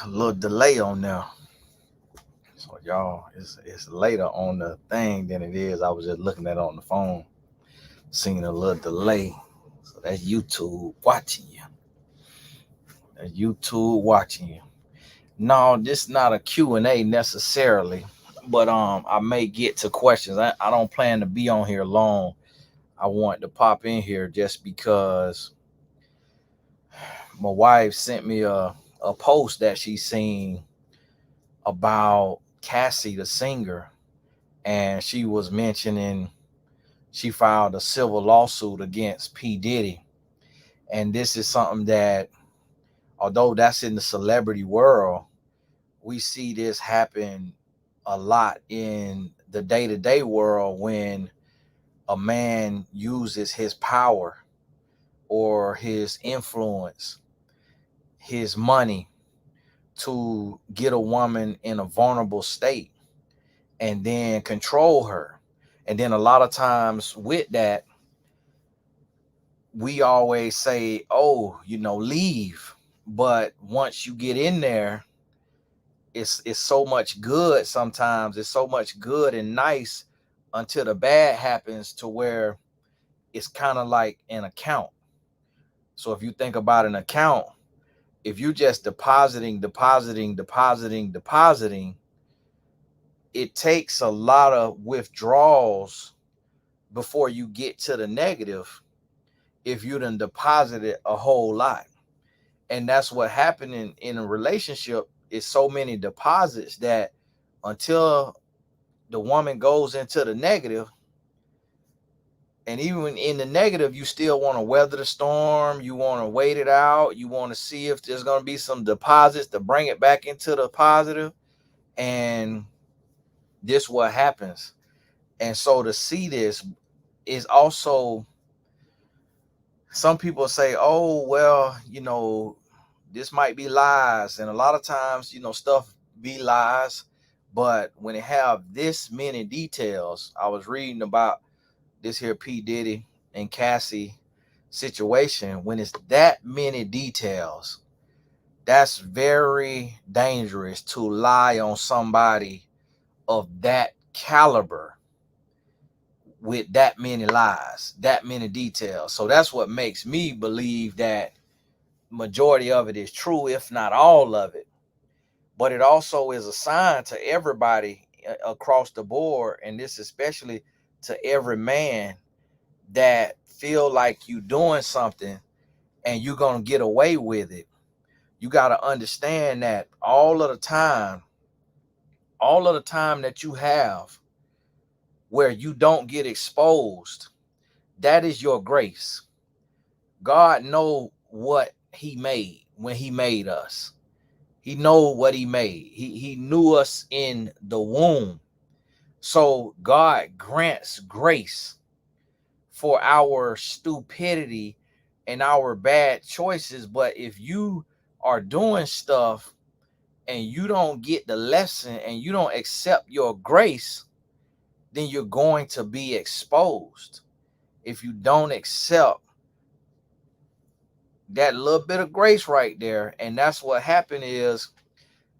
little delay on there. So y'all, it's later on the thing than it is. I was just looking at it on the phone, seeing a little delay. So that's YouTube watching you. That's YouTube watching you. No, this not a Q and A necessarily, but I may get to questions. I don't plan to be on here long. I want to pop in here just because my wife sent me a post that she seen about Cassie the singer, and she was mentioning she filed a civil lawsuit against P. Diddy. And this is something that, although that's in the celebrity world, we see this happen a lot in the day-to-day world when a man uses his power or his influence, his money to get a woman in a vulnerable state and then control her. And then a lot of times with that, we always say, oh, leave. But once you get in there, it's so much good. Sometimes it's so much good and nice until the bad happens, to where it's kind of like an account. So if you think about an account, if you just depositing, it takes a lot of withdrawals before you get to the negative if you done deposited a whole lot. And that's what happened in a relationship, is so many deposits that until the woman goes into the negative, and even in the negative, you still want to weather the storm. You want to wait it out. You want to see if there's going to be some deposits to bring it back into the positive. And this what happens. And so to see this is also, some people say, oh, well, this might be lies. And a lot of times, stuff be lies. But when it have this many details, I was reading about this here P. Diddy and Cassie situation. When it's that many details, that's very dangerous to lie on somebody of that caliber with that many lies, that many details. So that's what makes me believe that majority of it is true, if not all of it. But it also is a sign to everybody across the board, and this especially to every man that feel like you doing something and you're going to get away with it. You got to understand that all of the time that you have where you don't get exposed, that is your grace. God know what he made when he made us. He know what he made. He knew us in the womb. So God grants grace for our stupidity and our bad choices. But if you are doing stuff and you don't get the lesson and you don't accept your grace, then you're going to be exposed. If you don't accept that little bit of grace right there. And that's what happened is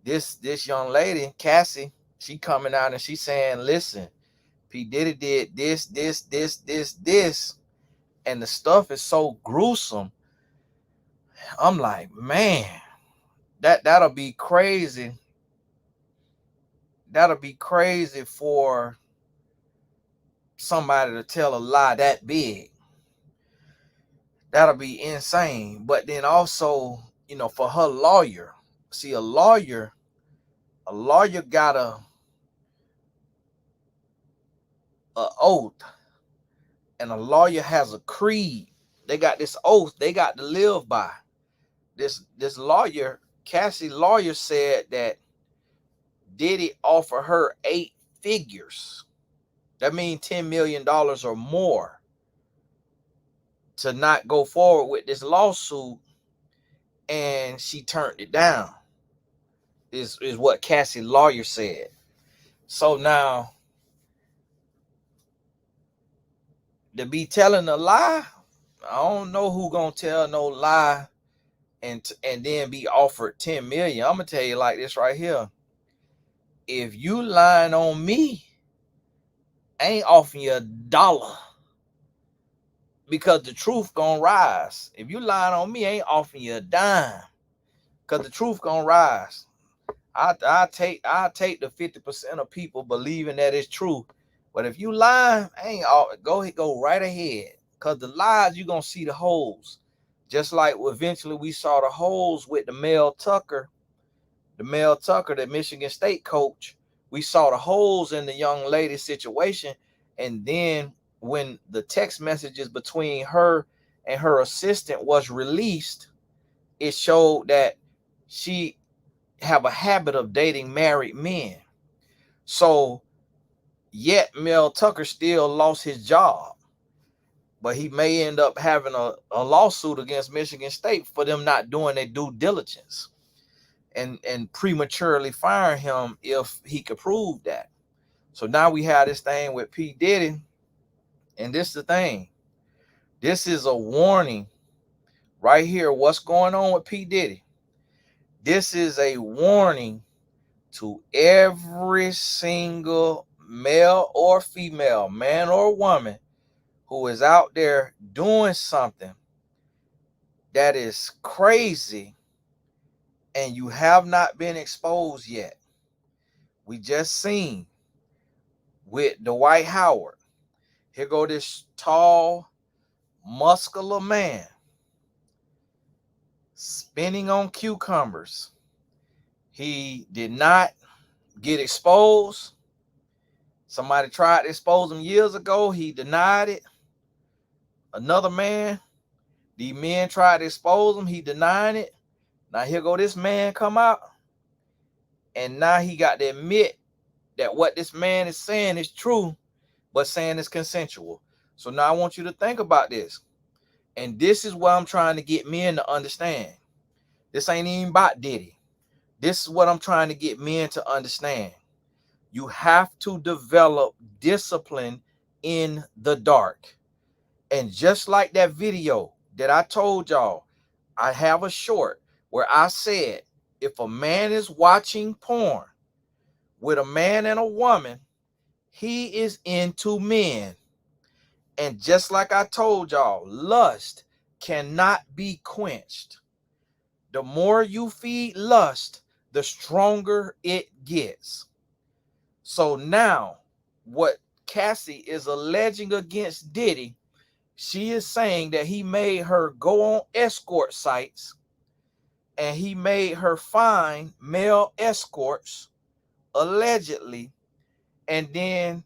this young lady, Cassie, she coming out and she saying, listen, P. Diddy did this. And the stuff is so gruesome. I'm like, man, that'll be crazy. That'll be crazy for somebody to tell a lie that big. That'll be insane. But then also, for her lawyer, see, a lawyer got a oath, and a lawyer has a creed. They got this oath they got to live by. This lawyer, Cassie lawyer, said that Diddy offered her 8 figures. That means $10 million or more to not go forward with this lawsuit, and she turned it down. Is what Cassie lawyer said. So now, to be telling a lie, I don't know who gonna tell no lie and then be offered 10 million. I'm gonna tell you like this right here. If you lying on me, I ain't offering you $1 because the truth gonna rise. If you lying on me, I ain't offering you a dime because the truth gonna rise. I take the 50% of people believing that it's true. But if you lying, I ain't all go right ahead. Cause the lies, you gonna see the holes. Just like eventually we saw the holes with the Mel Tucker, the Michigan State coach. We saw the holes in the young lady situation. And then when the text messages between her and her assistant was released, it showed that she have a habit of dating married men. So yet Mel Tucker still lost his job, but he may end up having a lawsuit against Michigan State for them not doing their due diligence and prematurely firing him if he could prove that. So now we have this thing with P. Diddy, and this is the thing. This is a warning right here. What's going on with P. Diddy? This is a warning to every single male or female, man or woman, who is out there doing something that is crazy and you have not been exposed yet. We just seen with Dwight Howard. Here go this tall, muscular man spinning on cucumbers. He did not get exposed. Somebody tried to expose him years ago. He denied it. Another man, the men tried to expose him. He denied it. Now here go this man come out. And now he got to admit that what this man is saying is true, but saying it's consensual. So now I want you to think about this. And this is what I'm trying to get men to understand. This ain't even about Diddy. This is what I'm trying to get men to understand. You have to develop discipline in the dark. And just like that video that I told y'all, I have a short where I said, if a man is watching porn with a man and a woman, he is into men. And just like I told y'all, lust cannot be quenched. The more you feed lust, the stronger it gets. So now, what Cassie is alleging against Diddy, she is saying that he made her go on escort sites and he made her find male escorts, allegedly, and then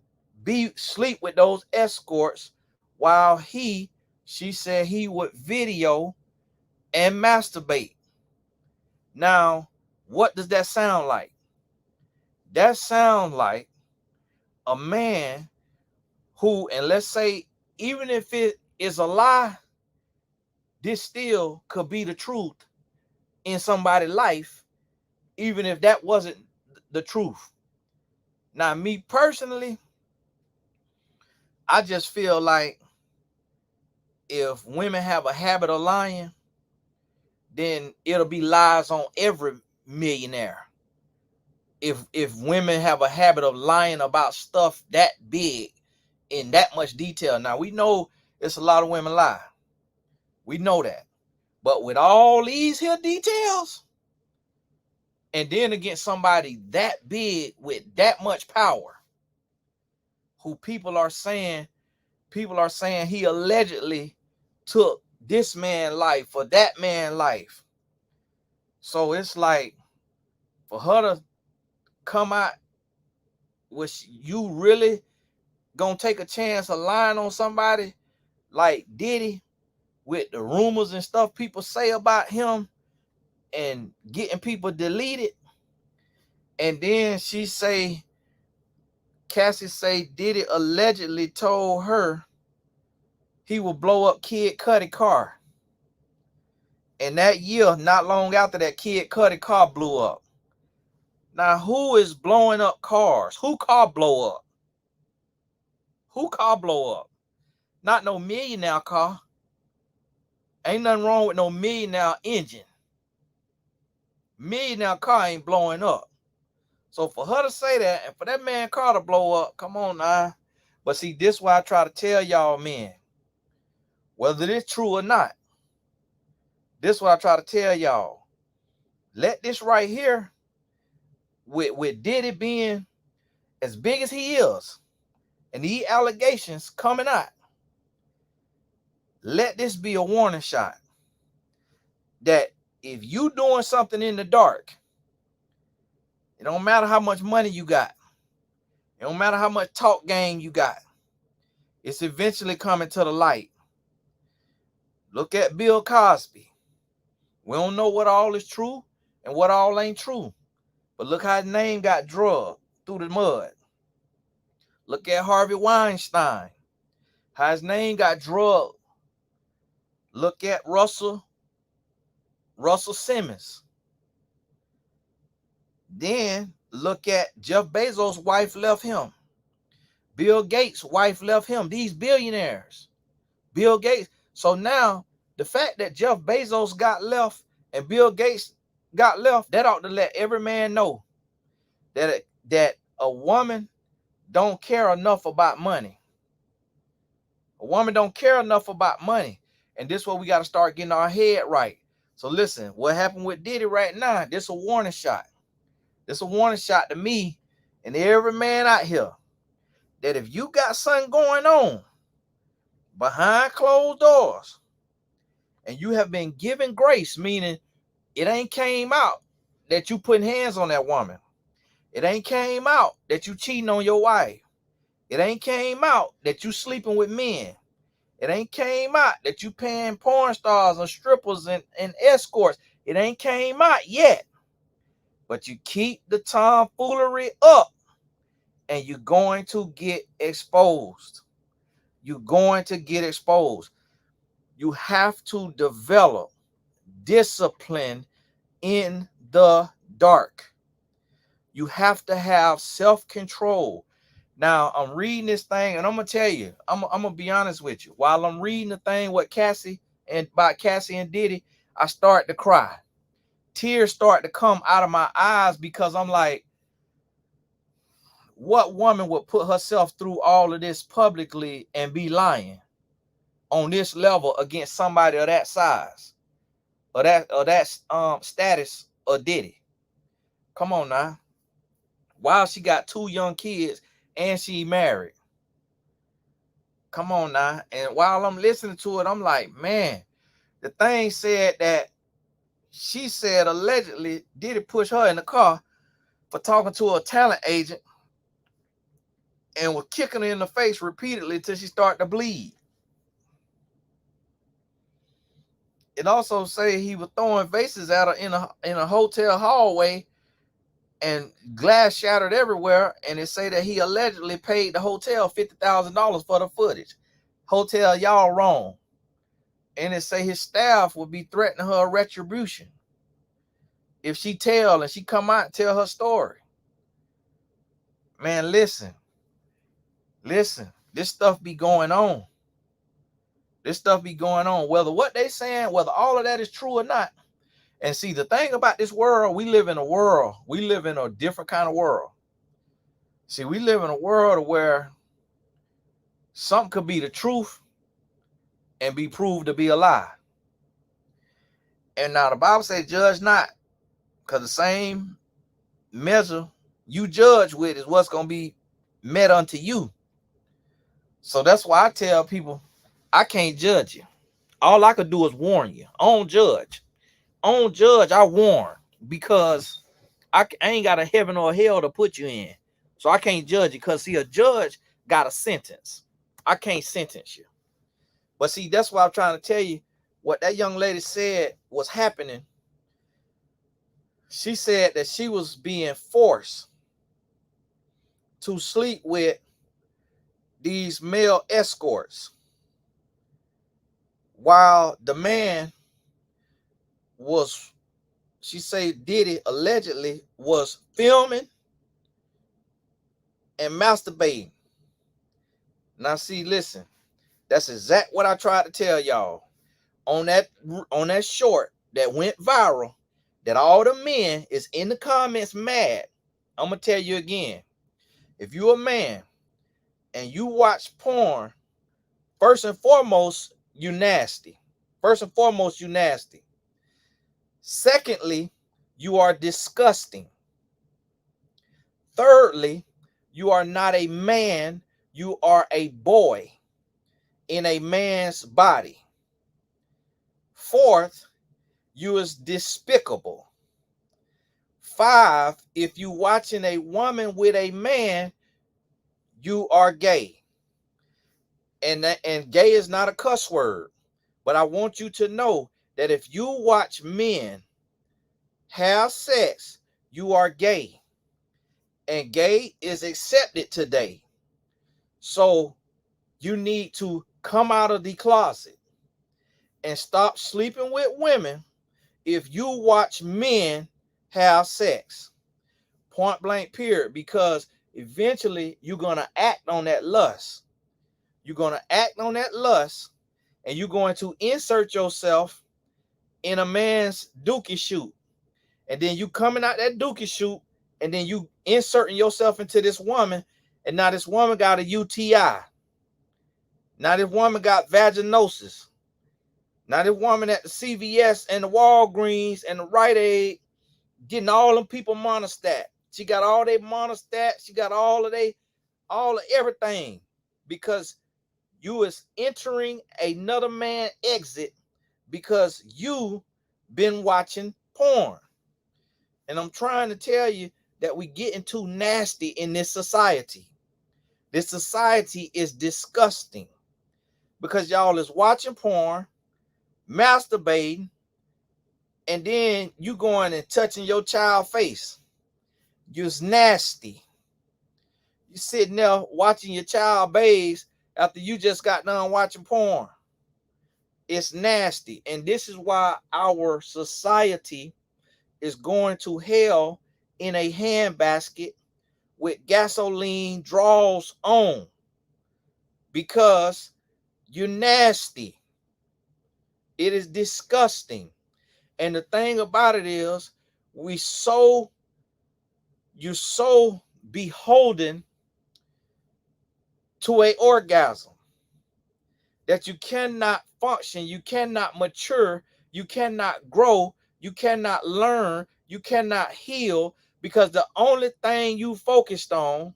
sleep with those escorts while she said he would video and masturbate. Now, what does that sound like? That sounds like a man who, and let's say, even if it is a lie, this still could be the truth in somebody's life, even if that wasn't the truth. Now, me personally, I just feel like if women have a habit of lying, then it'll be lies on every millionaire. If women have a habit of lying about stuff that big in that much detail. Now, we know it's a lot of women lie. We know that. But with all these here details, and then against somebody that big with that much power, who people are saying he allegedly took this man's life or that man's life. So it's like, for her to come out, was you really gonna take a chance of lying on somebody like Diddy with the rumors and stuff people say about him and getting people deleted? And then Cassie say Diddy allegedly told her he would blow up Kid Cudi car. And that year, not long after that, Kid Cudi car blew up. Now, who is blowing up cars? Who car blow up? Who car blow up? Not no millionaire car. Ain't nothing wrong with no millionaire engine. millionaire car ain't blowing up. So for her to say that and for that man car to blow up, come on now. But see, this is why I try to tell y'all men, whether it's true or not, this is what I try to tell y'all. Let this right here, with Diddy being as big as he is, and these allegations coming out, let this be a warning shot that if you doing something in the dark, it don't matter how much money you got, it don't matter how much talk game you got, it's eventually coming to the light. Look at Bill Cosby. We don't know what all is true and what all ain't true, but look how his name got drugged through the mud. Look at Harvey Weinstein, how his name got drugged. Look at Russell Simmons. Then look at Jeff Bezos' wife left him. Bill Gates' wife left him. These billionaires. Bill Gates. So now the fact that Jeff Bezos got left and Bill Gates got left, that ought to let every man know that a woman don't care enough about money. A woman don't care enough about money. And this is where we got to start getting our head right. So listen, what happened with Diddy right now, this a warning shot. This a warning shot to me and every man out here that if you got something going on behind closed doors and you have been given grace, meaning it ain't came out that you putting hands on that woman. It ain't came out that you cheating on your wife. It ain't came out that you sleeping with men. It ain't came out that you paying porn stars or strippers and escorts. It ain't came out yet. But you keep the tomfoolery up and you're going to get exposed. You're going to get exposed. You have to develop discipline in the dark. You have to have self-control. Now, I'm reading this thing, and I'm going to tell you, I'm going to be honest with you. While I'm reading the thing about Cassie and Diddy, I start to cry. Tears start to come out of my eyes because I'm like, what woman would put herself through all of this publicly and be lying on this level against somebody of that size or that status of Diddy? Come on now. While she got 2 young kids and she married. Come on now. And while I'm listening to it, I'm like, man, the thing said that she said allegedly Diddy push her in the car for talking to a talent agent and was kicking her in the face repeatedly till she started to bleed. It also say he was throwing vases at her in a hotel hallway and glass shattered everywhere. And it say that he allegedly paid the hotel $50,000 for the footage. Hotel, y'all wrong. And it say his staff would be threatening her retribution if she tell and she come out and tell her story. Man, listen. This stuff be going on. This stuff be going on. Whether what they saying, whether all of that is true or not. And see, the thing about this world, we live in a different kind of world. See, we live in a world where something could be the truth and be proved to be a lie. And now the Bible says, judge not, because the same measure you judge with is what's going to be met unto you. So that's why I tell people, I can't judge you. All I could do is warn you. I don't judge. I warn, because I ain't got a heaven or a hell to put you in. So I can't judge you, because see, a judge got a sentence. I can't sentence you. But see, that's why I'm trying to tell you what that young lady said was happening. She said that she was being forced to sleep with these male escorts while the man was, she said Diddy allegedly was filming and masturbating. Now see, listen, that's exact what I tried to tell y'all on that short that went viral. that all the men is in the comments mad, I'm going to tell you again. If you're a man and you watch porn, first and foremost, you nasty. First and foremost, you nasty. Secondly, you are disgusting. Thirdly, you are not a man, you are a boy in a man's body. Fourth, you is despicable. 5, if you watching a woman with a man, you are gay. And gay is not a cuss word, but I want you to know that if you watch men have sex, you are gay. And gay is accepted today. So you need to come out of the closet and stop sleeping with women if you watch men have sex. Point blank period. Because eventually you're going to act on that lust. You're going to act on that lust, and you're going to insert yourself in a man's dookie chute. And then you coming out that dookie chute, and then you inserting yourself into this woman, and now this woman got a UTI. Now this woman got vaginosis. Now this woman at the CVS and the Walgreens and the Rite Aid getting all them people monostat. She got all their monostat. She got all of everything, because you is entering another man exit because you been watching porn. And I'm trying to tell you that we getting too nasty in this society. This society is disgusting because y'all is watching porn, masturbating, and then you going and touching your child's face. You's nasty. You sitting there watching your child bathe after you just got done watching porn. It's nasty. And this is why our society is going to hell in a handbasket with gasoline draws on, because you're nasty. It is disgusting. And the thing about it is, you're so beholden to an orgasm that you cannot function, you cannot mature, you cannot grow, you cannot learn, you cannot heal, because the only thing you focused on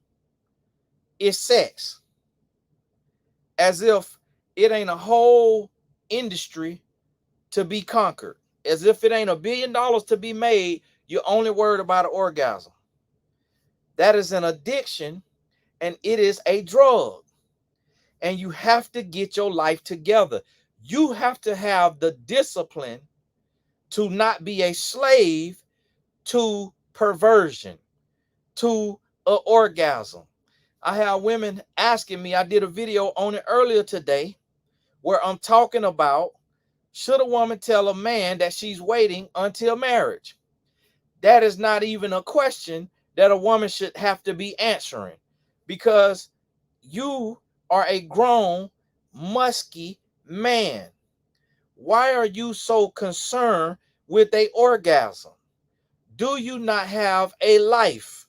is sex. As if it ain't a whole industry to be conquered. As if it ain't $1 billion to be made, you're only worried about an orgasm. That is an addiction, and it is a drug. And you have to get your life together. You have to have the discipline to not be a slave to perversion, to an orgasm. I have women asking me, I did a video on it earlier today, where I'm talking about, should a woman tell a man that she's waiting until marriage? That is not even a question that a woman should have to be answering, because you are a grown, musky man. Why are you so concerned with an orgasm? Do you not have a life?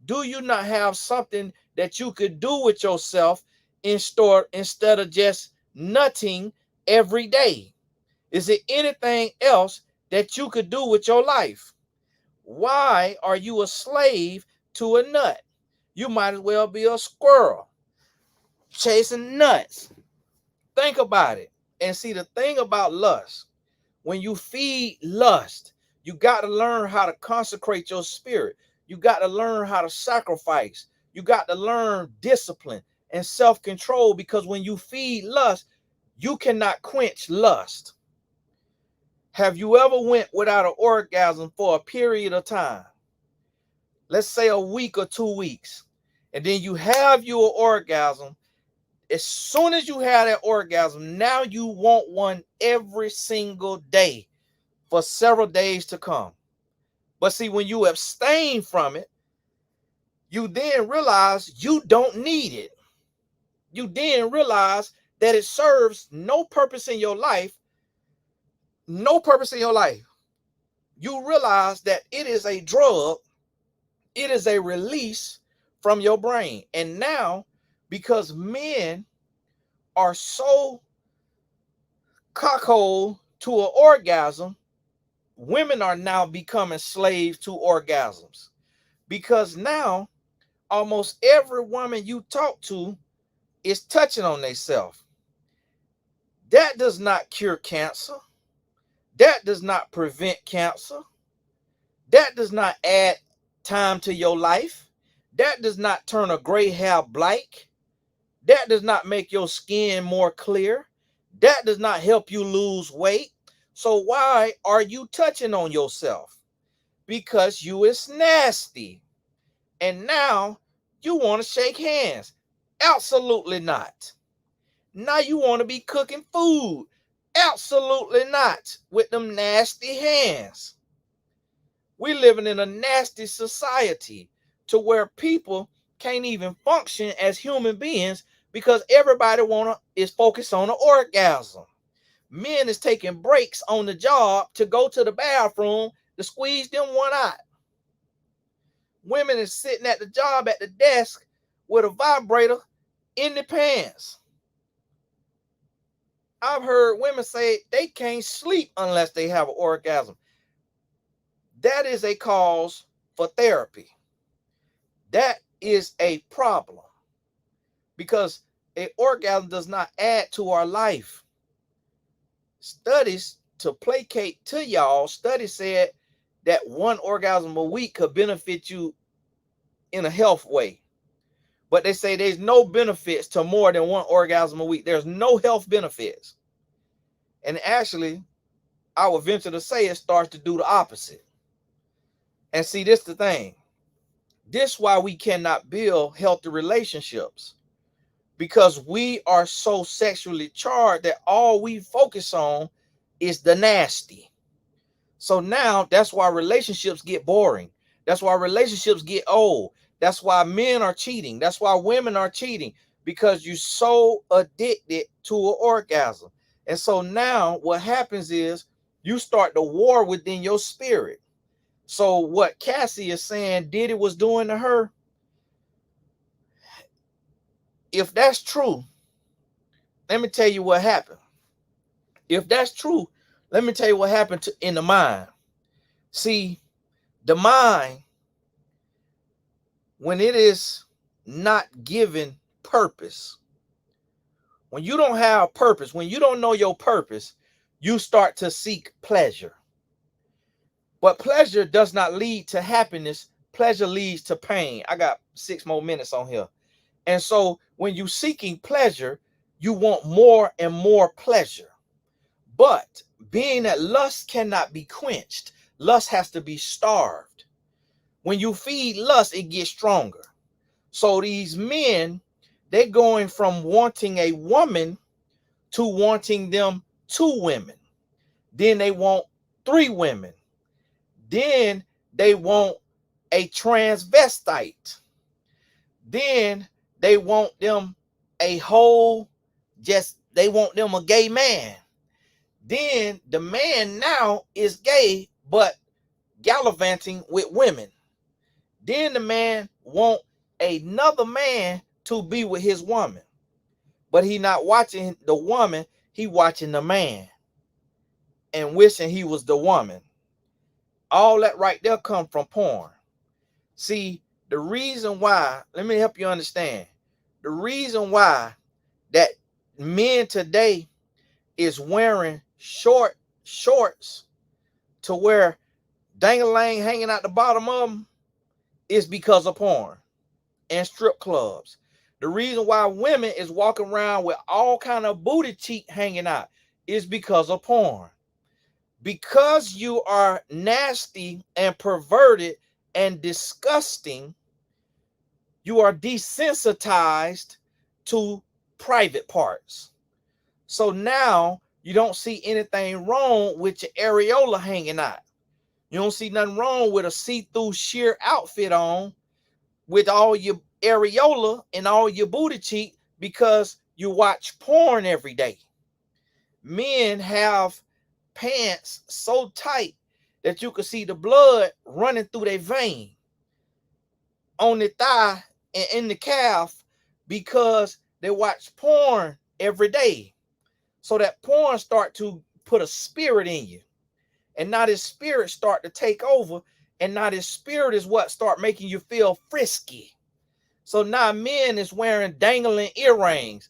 Do you not have something that you could do with yourself instead of just nutting every day? Is there anything else that you could do with your life? Why are you a slave to a nut? You might as well be a squirrel chasing nuts. Think about it. And see, the thing about lust, when you feed lust, you got to learn how to consecrate your spirit. You got to learn how to sacrifice. You got to learn discipline and self-control, because when you feed lust, you cannot quench lust. Have you ever went without an orgasm for a period of time? Let's say a week or 2 weeks. And then you have your orgasm. As soon as you have that orgasm, now you want one every single day for several days to come. But see, when you abstain from it, you then realize you don't need it. You then realize that it serves no purpose in your life. No purpose in your life. you realize that it is a drug, it is a release from your brain. And now, because men are so cockhold to an orgasm, women are now becoming slaves to orgasms. Because now, almost every woman you talk to is touching on themselves. That does not cure cancer. That does not prevent cancer. That does not add time to your life. That does not turn a gray hair black. That does not make your skin more clear. That does not help you lose weight. So why are you touching on yourself? Because you is nasty. And now you want to shake hands. Absolutely not. Now you want to be cooking food. Absolutely not. With them nasty hands. We living in a nasty society to where people can't even function as human beings because everybody is focused on an orgasm. Men is taking breaks on the job to go to the bathroom to squeeze them one out. Women is sitting at the job at the desk with a vibrator in their pants. I've heard women say they can't sleep unless they have an orgasm. That is a cause for therapy. That is a problem because an orgasm does not add to our life. Studies, to placate to y'all, studies said that one orgasm a week could benefit you in a health way. But they say there's no benefits to more than one orgasm a week. There's no health benefits. And actually, I would venture to say it starts to do the opposite. And see, this is the thing. This is why we cannot build healthy relationships. Because we are so sexually charged that all we focus on is the nasty. So now that's why relationships get boring. That's why relationships get old. That's why men are cheating. That's why women are cheating. Because you're so addicted to an orgasm. And so now what happens is you start the war within your spirit. So what Cassie is saying Diddy was doing to her, if that's true, let me tell you what happened. If that's true, let me tell you what happened in the mind. See, the mind, when it is not given purpose, when you don't have purpose, when you don't know your purpose, you start to seek pleasure. But pleasure does not lead to happiness. Pleasure leads to pain. I got 6 more minutes on here. And so when you're seeking pleasure, you want more and more pleasure. But being that lust cannot be quenched, lust has to be starved. When you feed lust, it gets stronger. So these men, they're going from wanting a woman to wanting them 2 women. Then they want 3 women. Then they want a transvestite. Then they want them a whole, they want them a gay man. Then the man now is gay, but gallivanting with women. Then the man want another man to be with his woman. But he not watching the woman, he watching the man. And wishing he was the woman. All that right there come from porn. See, the reason why, let me help you understand. The reason why that men today is wearing short shorts to where dang-a-lang hanging out the bottom of them is because of porn and strip clubs. The reason why women is walking around with all kind of booty cheek hanging out is because of porn. Because you are nasty and perverted and disgusting, you are desensitized to private parts. So now you don't see anything wrong with your areola hanging out. You don't see nothing wrong with a see-through sheer outfit on with all your areola and all your booty cheek because you watch porn every day. Men have pants so tight that you could see the blood running through their vein on the thigh and in the calf because they watch porn every day. So that porn start to put a spirit in you. And now this spirit start to take over. And now this spirit is what start making you feel frisky. So now men is wearing dangling earrings.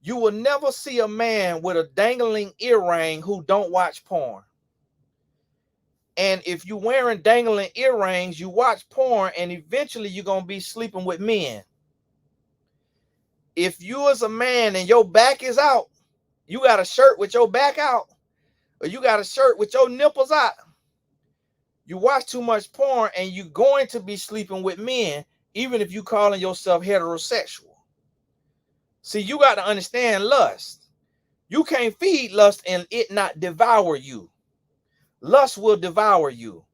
You will never see a man with a dangling earring who don't watch porn. And if you're wearing dangling earrings, you watch porn, and eventually you're going to be sleeping with men. If you as a man and your back is out, you got a shirt with your back out, or you got a shirt with your nipples out, you watch too much porn and you're going to be sleeping with men, even if you calling yourself heterosexual. See, you got to understand lust. You can't feed lust and it not devour you. Lust will devour you.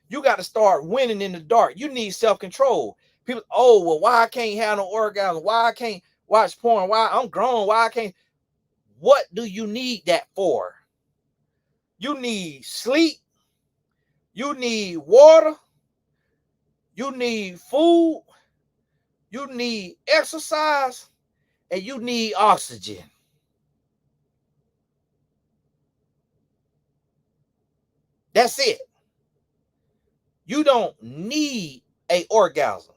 You got to start winning in the dark. You need self-control. People, oh, well, why I can't have no orgasm? Why I can't watch porn? Why I'm grown? Why I can't? What do you need that for? You need sleep. You need water. You need food. You need exercise. And you need oxygen. That's it. You don't need an orgasm.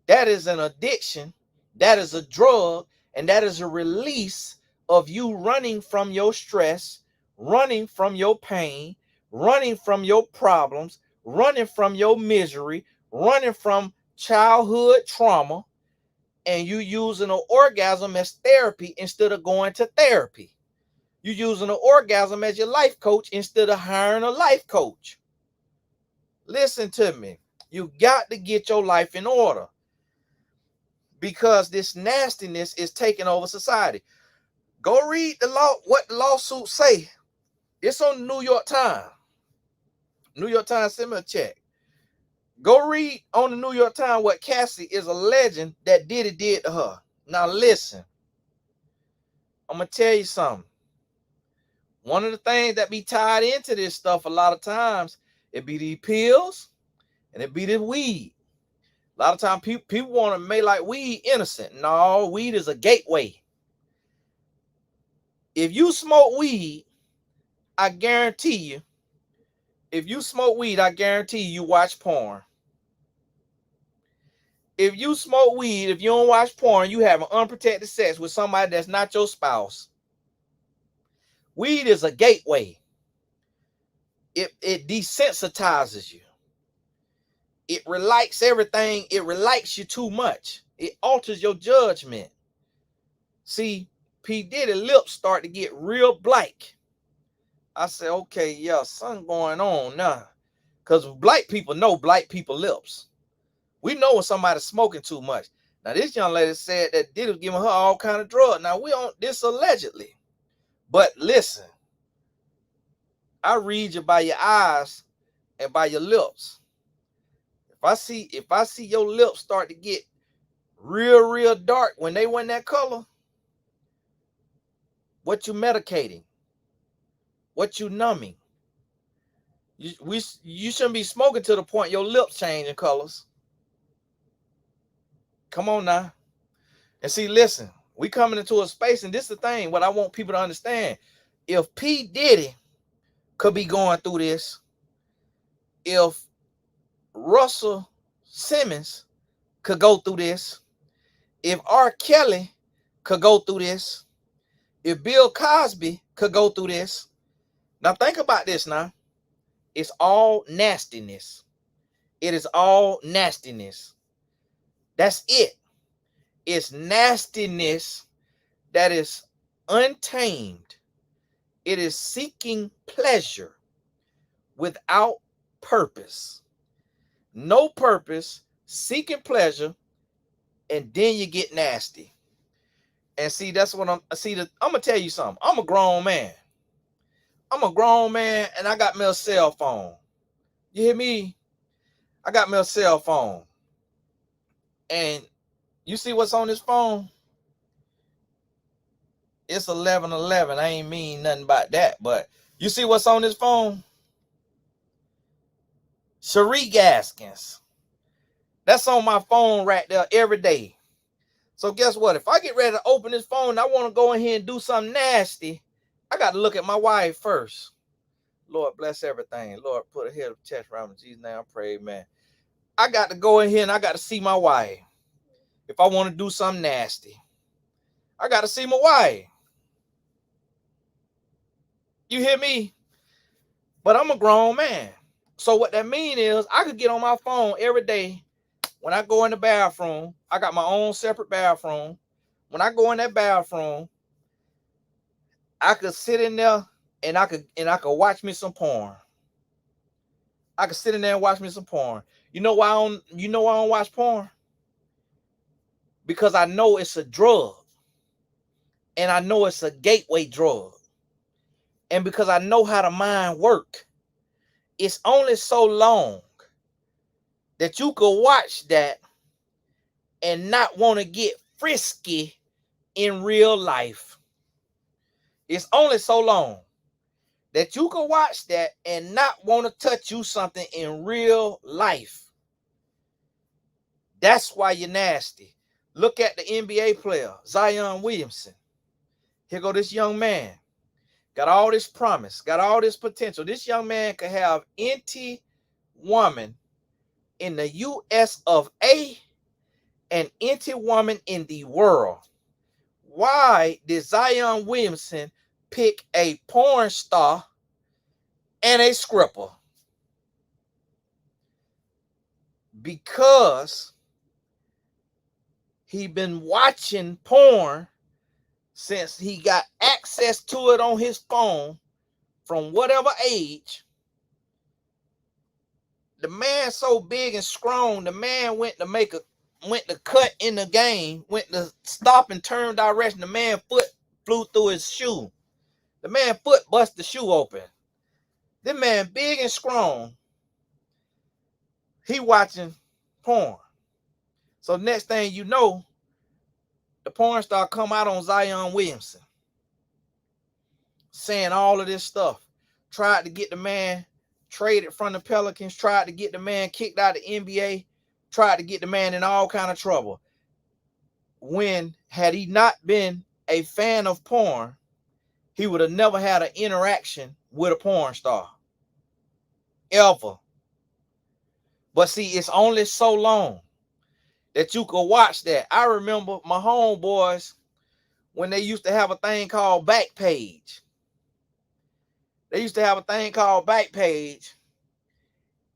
That is an addiction. That is a drug. And that is a release of you running from your stress, running from your pain, running from your problems, running from your misery, running from childhood trauma, and you using an orgasm as therapy instead of going to therapy. You using an orgasm as your life coach instead of hiring a life coach. Listen to me. You got to get your life in order because this nastiness is taking over society. Go read the law, what the lawsuits say. It's on the New York Times. New York Times, send me a check. Go read on the New York Times what Cassie is alleging that Diddy did to her. Now listen, I'm going to tell you something. One of the things that be tied into this stuff a lot of times, it be these pills and it be the weed. A lot of times people want to make like weed innocent. No, weed is a gateway. If you smoke weed, I guarantee you, if you watch porn. If you smoke weed, if you don't watch porn, you have an unprotected sex with somebody that's not your spouse. Weed is a gateway. It desensitizes you. It relaxes everything. It relaxes you too much. It alters your judgment. See, P. Diddy lips start to get real black. I said, okay, yeah, something going on now. Because black people know black people lips. We know when somebody's smoking too much. Now, this young lady said that Diddy was giving her all kind of drugs. Now, we on this allegedly. But listen, I read you by your eyes and by your lips. If I see your lips start to get real dark when they went that color, what you medicating? What you numbing? You shouldn't be smoking to the point your lips changing colors. Come on now. And see, listen, we coming into a space, and this is the thing, what I want people to understand. If P. Diddy could be going through this, if Russell Simmons could go through this, if R. Kelly could go through this, if Bill Cosby could go through this. Now think about this now. It's all nastiness. It is all nastiness. That's it. It's nastiness that is untamed. It is seeking pleasure without purpose. No purpose, seeking pleasure, and then you get nasty. And see, that's what I'm gonna tell you something. I'm a grown man. And I got me a cell phone. You hear me? I got me a cell phone. And you see what's on this phone? It's 11:11. I ain't mean nothing about that, but you see what's on this phone? Cherie Gaskins. That's on my phone right there every day. So guess what? If I get ready to open this phone and I want to go in here and do something nasty, I got to look at my wife first. Lord bless everything. Lord, put a head of chest around in Jesus' name. I pray, amen. I got to go in here and I got to see my wife. If I want to do something nasty, I got to see my wife. You hear me? But I'm a grown man. So what that mean is I could get on my phone every day. When I go in the bathroom, I got my own separate bathroom. When I go in that bathroom, I could sit in there and I could watch me some porn. I could sit in there and watch me some porn. You know why I don't watch porn? Because I know it's a drug. And I know it's a gateway drug. And because I know how the mind works, it's only so long that you could watch that and not want to get frisky in real life. It's only so long that you could watch that and not want to touch you something in real life. That's why you're nasty. Look at the NBA player, Zion Williamson. Here go this young man. Got all this promise, got all this potential. This young man could have any woman in the US of A and any woman in the world. Why did Zion Williamson pick a porn star and a stripper? Because he been watching porn since he got access to it on his phone from whatever age. The man so big and strong, the man went to cut in the game, went to stop and turn direction. The man foot flew through his shoe. The man foot bust the shoe open. This man big and strong. He watching porn. So next thing you know, the porn star come out on Zion Williamson saying all of this stuff. Tried to get the man traded from the Pelicans, tried to get the man kicked out of the NBA, tried to get the man in all kind of trouble. When had he not been a fan of porn, he would have never had an interaction with a porn star. Ever. But see, it's only so long that you could watch that. I remember my homeboys when they used to have a thing called Backpage. They used to have a thing called Backpage.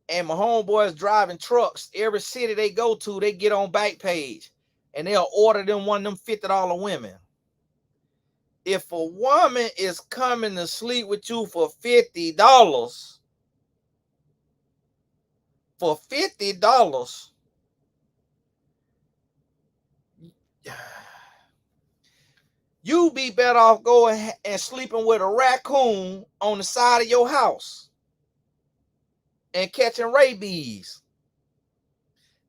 And my homeboys driving trucks. Every city they go to, they get on Backpage. And they'll order them one of them $50 women. If a woman is coming to sleep with you for $50, you be better off going and sleeping with a raccoon on the side of your house and catching rabies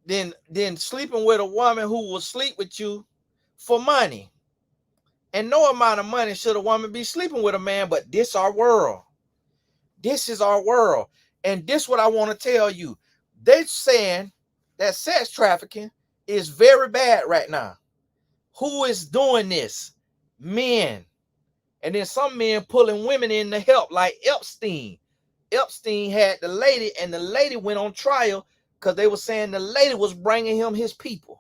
than sleeping with a woman who will sleep with you for money. And no amount of money should a woman be sleeping with a man, but this our world. This is our world. And this what I want to tell you. They're saying that sex trafficking is very bad right now. Who is doing this? Men. And then some men pulling women in to help, like Epstein. Epstein had the lady, and the lady went on trial because they were saying the lady was bringing him his people.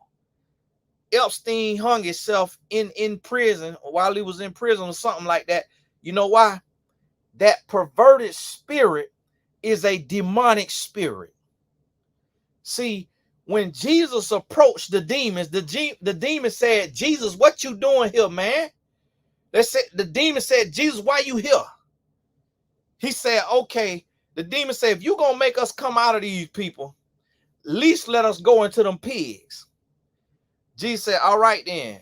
Epstein hung himself in prison while he was in prison or something like that. You know why? That perverted spirit is a demonic spirit. See, when Jesus approached the demons, the demon said, Jesus, what you doing here, man? The demon said, Jesus, why you here? He said, okay. The demon said, if you're going to make us come out of these people, at least let us go into them pigs. Jesus said, all right then,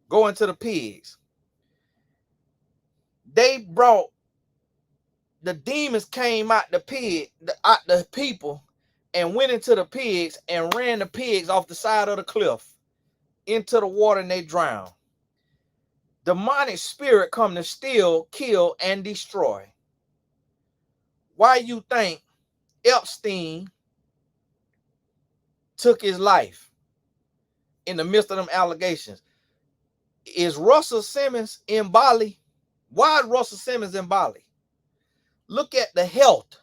go into the pigs. The demons came out the people and went into the pigs and ran the pigs off the side of the cliff into the water, and they drowned. Demonic spirit come to steal, kill, and destroy. Why you think Epstein took his life in the midst of them allegations. Is Russell Simmons in Bali? Why is Russell Simmons in Bali? Look at the health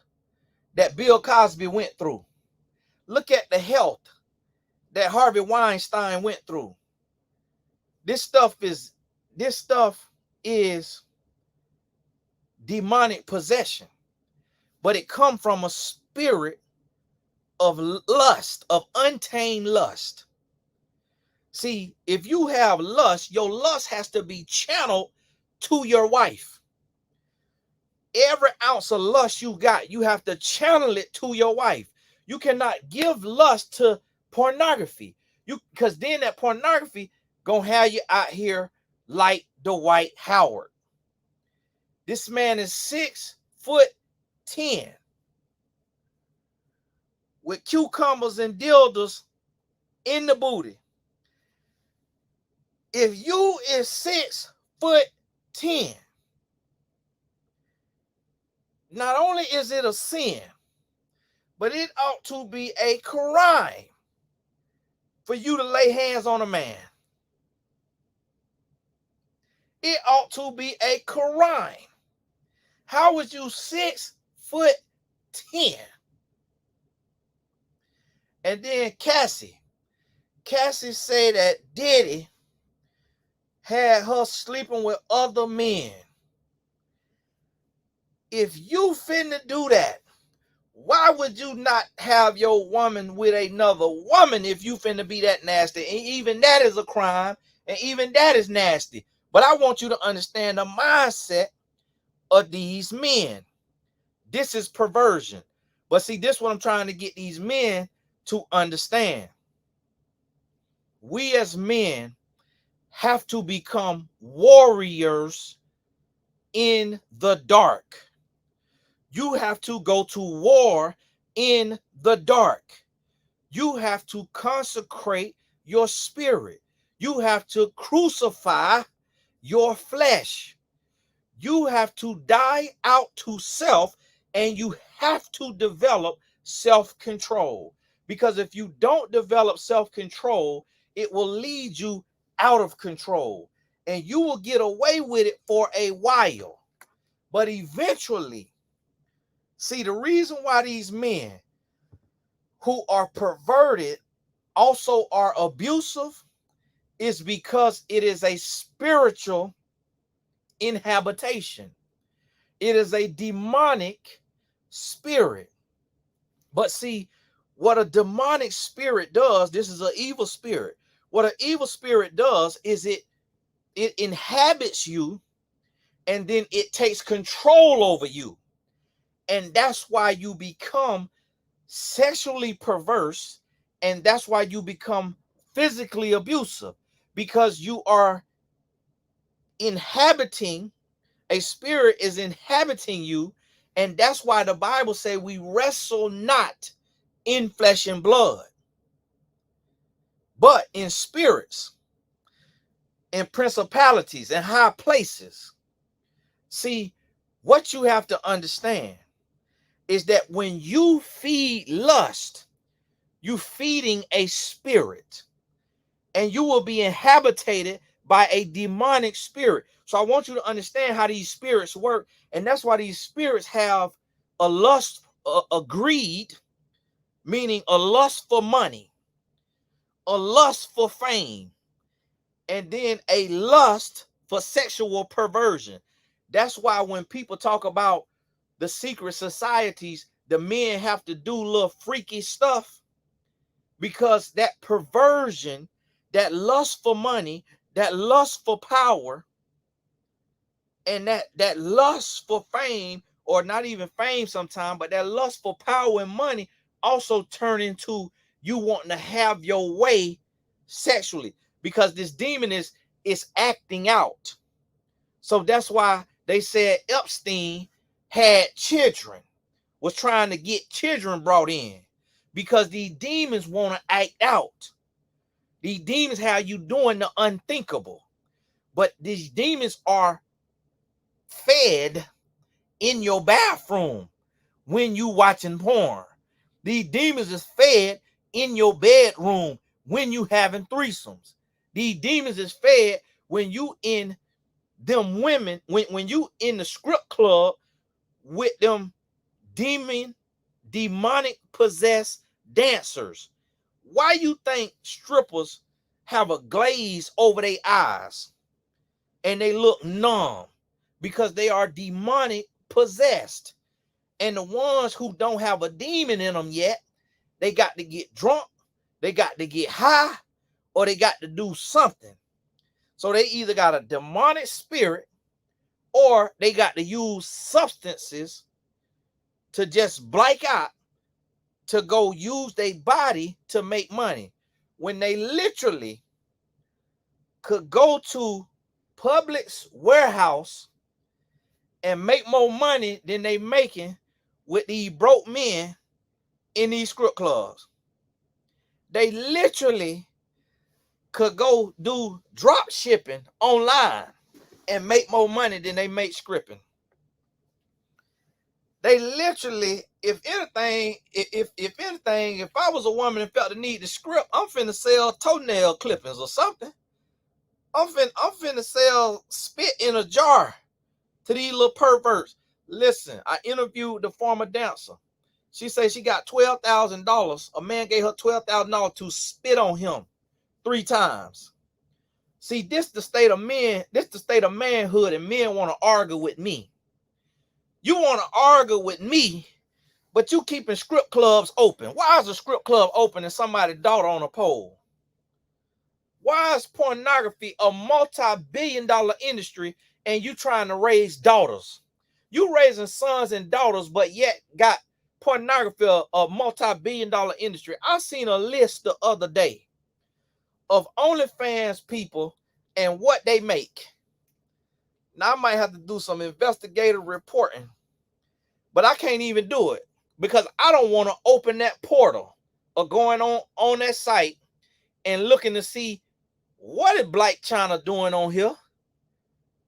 that Bill Cosby went through. Look at the health that Harvey Weinstein went through. This stuff is demonic possession, but it comes from a spirit of lust, of untamed lust. See, if you have lust, your lust has to be channeled to your wife. Every ounce of lust you got, you have to channel it to your wife. You cannot give lust to pornography. Because then that pornography gonna have you out here like Dwight Howard. This man is 6'10" with cucumbers and dildos in the booty. If you is 6'10", not only is it a sin, but it ought to be a crime for you to lay hands on a man. It ought to be a crime. How was you 6'10"? And then Cassie said that Diddy had her sleeping with other men. If you finna do that, why would you not have your woman with another woman if you finna be that nasty? And even that is a crime, and even that is nasty. But I want you to understand the mindset of these men. This is perversion. But see, this is what I'm trying to get these men to understand. We as men have to become warriors in the dark. You have to go to war in the dark. You have to consecrate your spirit. You have to crucify your flesh. You have to die out to self, and you have to develop self-control. Because if you don't develop self-control, it will lead you out of control, and you will get away with it for a while. But eventually, see, the reason why these men who are perverted also are abusive is because it is a spiritual inhabitation. It is a demonic spirit. But see, what a demonic spirit does, this is an evil spirit. What an evil spirit does is it inhabits you, and then it takes control over you. And that's why you become sexually perverse, and that's why you become physically abusive, because you are inhabiting, a spirit is inhabiting you. And that's why the Bible says we wrestle not in flesh and blood, but in spirits and principalities and high places. See, what you have to understand is that when you feed lust, you're feeding a spirit, and you will be inhabited by a demonic spirit. So I want you to understand how these spirits work. And that's why these spirits have a lust, a greed, meaning a lust for money, a lust for fame, and then a lust for sexual perversion. That's why when people talk about the secret societies, the men have to do little freaky stuff, because that perversion, that lust for money, that lust for power, and that lust for fame, or not even fame sometimes, but that lust for power and money also turn into you wanting to have your way sexually, because this demon is acting out. So that's why they said Epstein had children, was trying to get children brought in, because these demons want to act out. These demons have you doing the unthinkable. But these demons are fed in your bathroom when you watching porn. These demons is fed in your bedroom when you having threesomes. These demons is fed when you in them women, when you in the strip club with them demonic possessed dancers. Why you think strippers have a glaze over their eyes and they look numb? Because they are demonic possessed. And the ones who don't have a demon in them yet, they got to get drunk, they got to get high, or they got to do something. So they either got a demonic spirit or they got to use substances to just black out, to go use their body to make money, when they literally could go to Publix warehouse and make more money than they making with these broke men in these strip clubs. They literally could go do drop shipping online and make more money than they make scripting. They literally, if anything, if I was a woman and felt the need to script, I'm finna sell toenail clippings or something. I'm finna sell spit in a jar to these little perverts. Listen, I interviewed the former dancer. She said she got $12,000. A man gave her $12,000 to spit on him 3 times. See, this the state of men. This the state of manhood, and men want to argue with me. You want to argue with me, but you keeping strip clubs open. Why is a strip club open and somebody's daughter on a pole? Why is pornography a multi-billion-dollar industry and you trying to raise daughters? You raising sons and daughters, but yet got pornography a multi-billion-dollar industry. I seen a list the other day of OnlyFans people and what they make. Now I might have to do some investigative reporting, but I can't even do it because I don't want to open that portal or going on that site and looking to see what is Black China doing on here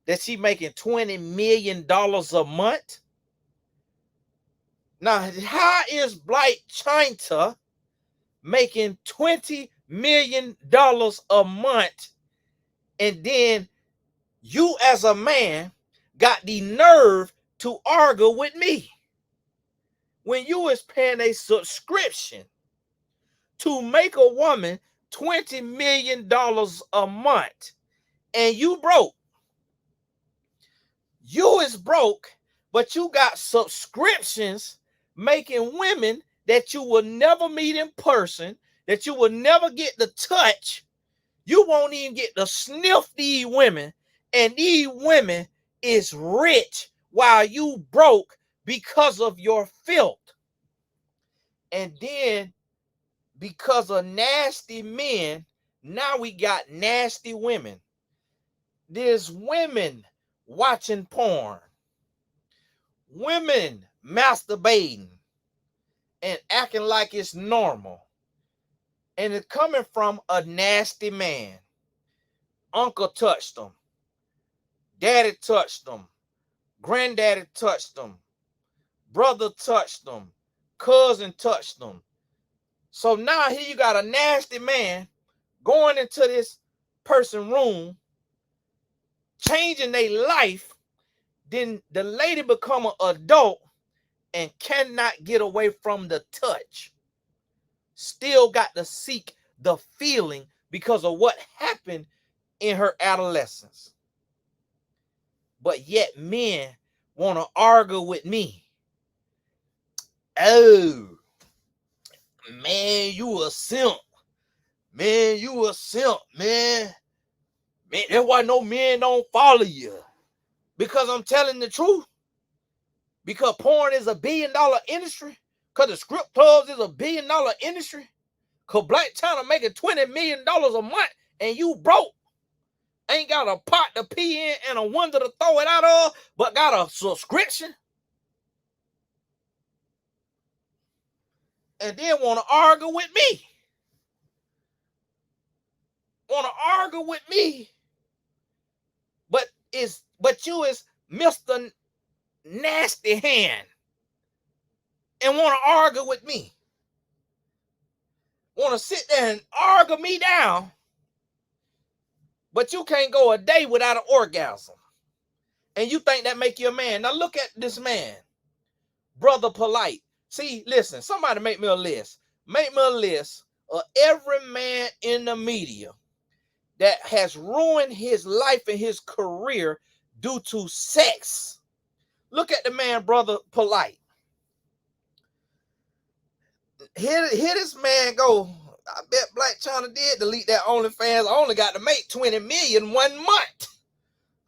that she making $20 million a month. Now, how is Black China making $20 million a month, and then you as a man got the nerve to argue with me when you is paying a subscription to make a woman $20 million a month, and you broke? You is broke, but you got subscriptions making women that you will never meet in person, that you will never get to touch. You won't even get to sniff these women, and these women is rich while you broke because of your filth. And then because of nasty men, now we got nasty women. There's women watching porn, women masturbating and acting like it's normal. And it's coming from a nasty man. Uncle touched them. Daddy touched them. Granddaddy touched them. Brother touched them. Cousin touched them. So now here you got a nasty man going into this person's room, changing their life. Then the lady become an adult and cannot get away from the touch. Still got to seek the feeling because of what happened in her adolescence. But yet men want to argue with me. Oh, man, you a simp. Man, you a simp, man. Man, that's why no men don't follow you. Because I'm telling the truth. Because porn is $1 billion industry. Because the strip clubs is $1 billion industry. Because Black China making $20 million a month and you broke. Ain't got a pot to pee in and a window to throw it out of, but got a subscription. And then want to argue with me. Want to argue with me. But you is Mr. Nasty Hand and want to argue with me. want to sit there and argue me down, but you can't go a day without an orgasm. And you think that make you a man. Now look at this man, Brother Polite. See, listen, somebody make me a list. Make me a list of every man in the media that has ruined his life and his career due to sex. Look at the man, Brother Polite. Here this man go. I bet Black China did delete that OnlyFans. I only got to make 20 million 1 month.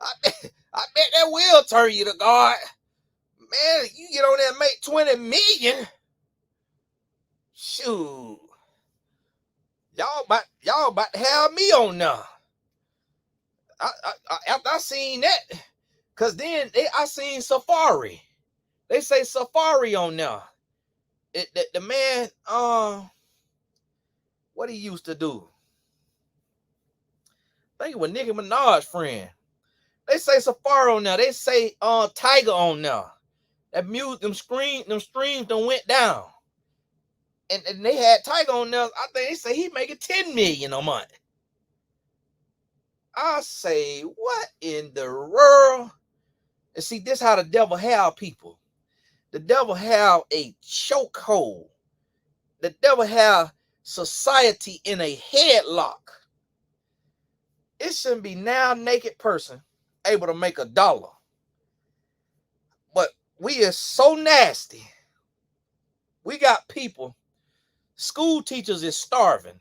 I bet that will turn you to God. Man, you get on there and make 20 million. Shoot. Y'all about to have me on now. After I seen that, because then I seen Safari. They say Safari on there. The man, what he used to do? I think it was Nicki Minaj's friend. They say Safari on there. They say Tiger on there. That music, them streams done went down. And they had Tiger on there. I think they say he making 10 million a month. I say, what in the world? And see, this how the devil have people. The devil have a chokehold. The devil have society in a headlock. It shouldn't be now naked person able to make $1. But we are so nasty. We got people, school teachers is starving.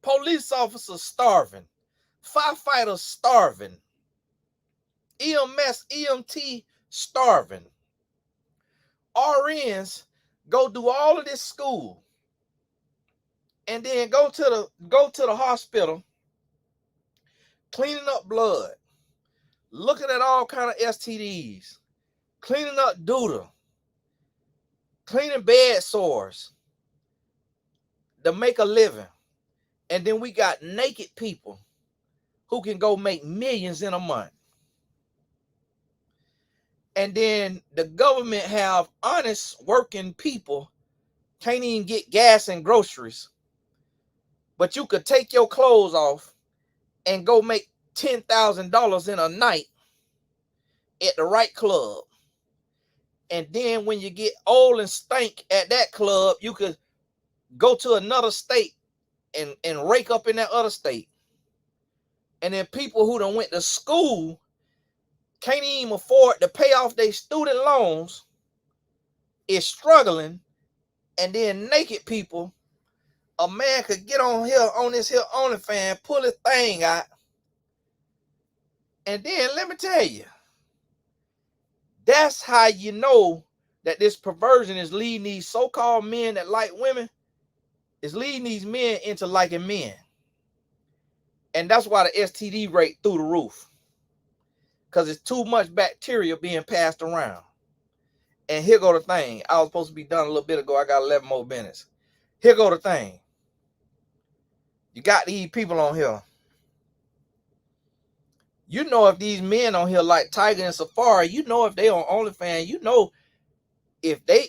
Police officers starving. Firefighters starving. EMS, EMT starving. RNs go do all of this school and then go to the hospital, cleaning up blood, looking at all kind of STDs, cleaning up doodle, cleaning bed sores to make a living. And then we got naked people who can go make millions in a month. And then the government have honest working people can't even get gas and groceries. But you could take your clothes off and go make $10,000 in a night at the right club. And then when you get old and stink at that club, you could go to another state and rake up in that other state. And then people who done went to school can't even afford to pay off their student loans, is struggling. And then naked people, a man could get on here on this here OnlyFans, pull his thing out. And then let me tell you, that's how you know that this perversion is leading these so-called men that like women, is leading these men into liking men. And that's why the STD rate through the roof. Because it's too much bacteria being passed around. And here go the thing. I was supposed to be done a little bit ago. I got 11 more minutes. Here go the thing. You got these people on here. You know if these men on here like Tiger and Safari, you know if they on OnlyFans, you know if they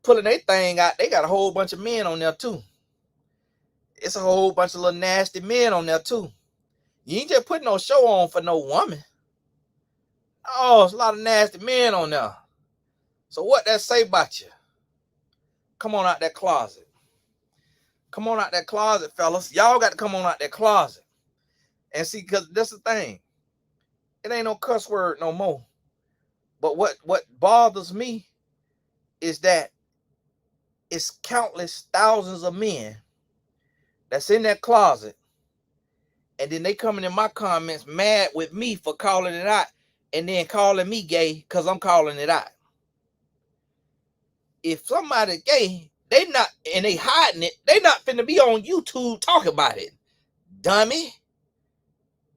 pulling their thing out, they got a whole bunch of men on there too. It's a whole bunch of little nasty men on there too. You ain't just putting no show on for no woman. Oh, it's a lot of nasty men on there. So what that say about you? Come on out that closet. Come on out that closet, fellas. Y'all got to come on out that closet. And see, because that's the thing. It ain't no cuss word no more. But what bothers me is that it's countless thousands of men that's in that closet. And then they coming in my comments mad with me for calling it out. And then calling me gay because I'm calling it out. If somebody gay, they not, and they hiding it, they not finna be on YouTube talking about it. Dummy.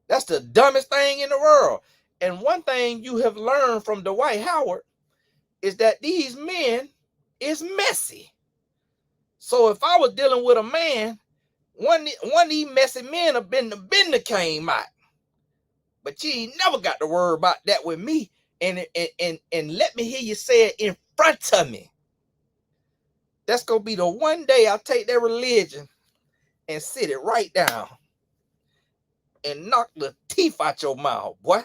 That's the dumbest thing in the world. And one thing you have learned from Dwight Howard is that these men is messy. So if I was dealing with a man, one of these messy men have been the bender came out. But you ain't never got to worry about that with me. And let me hear you say it in front of me. That's gonna be the one day I take their religion and sit it right down and knock the teeth out your mouth, boy.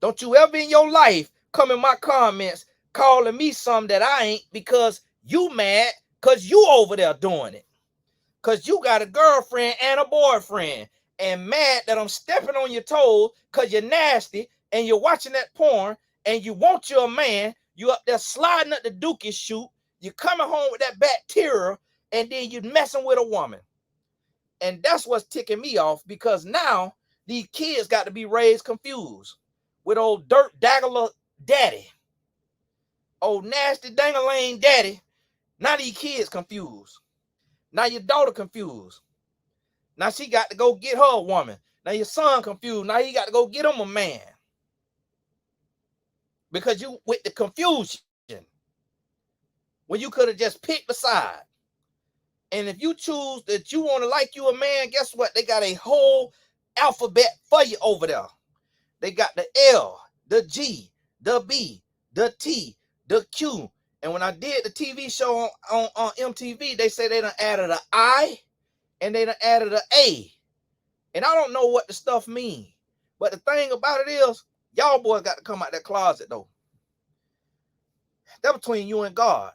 Don't you ever in your life come in my comments calling me something that I ain't, because you mad because you over there doing it. Because you got a girlfriend and a boyfriend, and mad that I'm stepping on your toes because you're nasty and you're watching that porn and you want your man. You up there sliding up the dookie chute. You coming home with that bacteria, and then you messing with a woman. And that's what's ticking me off, because now these kids got to be raised confused with old dirt daggler daddy, old nasty dangling daddy. Now these kids confused. Now your daughter confused. Now she got to go get her a woman. Now your son confused. Now he got to go get him a man. Because you with the confusion, when you could have just picked a side. And if you choose that you want to like you a man, guess what? They got a whole alphabet for you over there. They got the L, the G, the B, the T, the Q. And when I did the TV show on MTV, they say they done added an I and they done added an A. And I don't know what the stuff mean. But the thing about it is, y'all boys got to come out that closet, though. That's between you and God.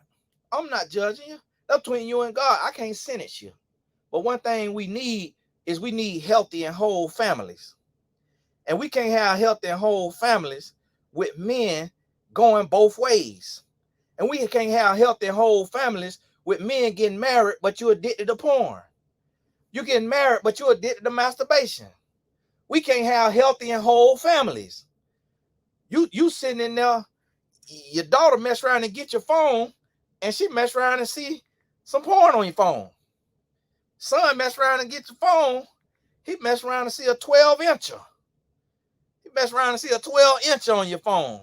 I'm not judging you. That's between you and God. I can't sentence you. But one thing we need is we need healthy and whole families. And we can't have healthy and whole families with men going both ways. And we can't have healthy and whole families with men getting married, but you're addicted to porn. You're getting married, but you're addicted to masturbation. We can't have healthy and whole families. You sitting in there, your daughter mess around and get your phone, and she mess around and see some porn on your phone. Son mess around and get your phone, he mess around and see a 12-incher. He mess around and see a 12-incher on your phone.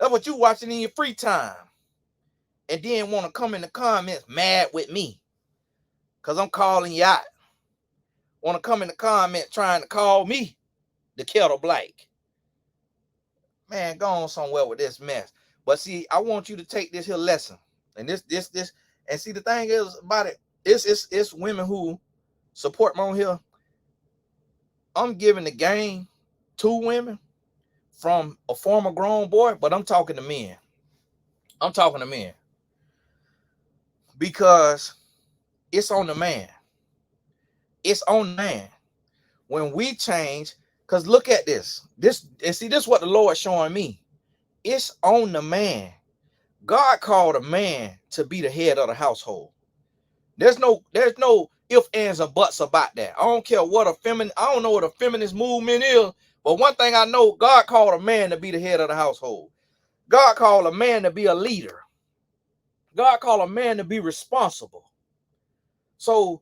That's what you watching in your free time. And then want to come in the comments mad with me because I'm calling you out. Want to come in the comments trying to call me the kettle black. Man, go on somewhere with this mess. But see, I want you to take this here lesson. And this. And see, the thing is about it, it's women who support me on here. I'm giving the game to women from a former grown boy, but I'm talking to men. I'm talking to men. Because it's on the man. It's on the man. When we change, because look at this. This is what the Lord showing me. It's on the man. God called a man to be the head of the household. There's no ifs, ands, or buts about that. I don't care what I don't know what a feminist movement is, but one thing I know, God called a man to be the head of the household. God called a man to be a leader. God called a man to be responsible. So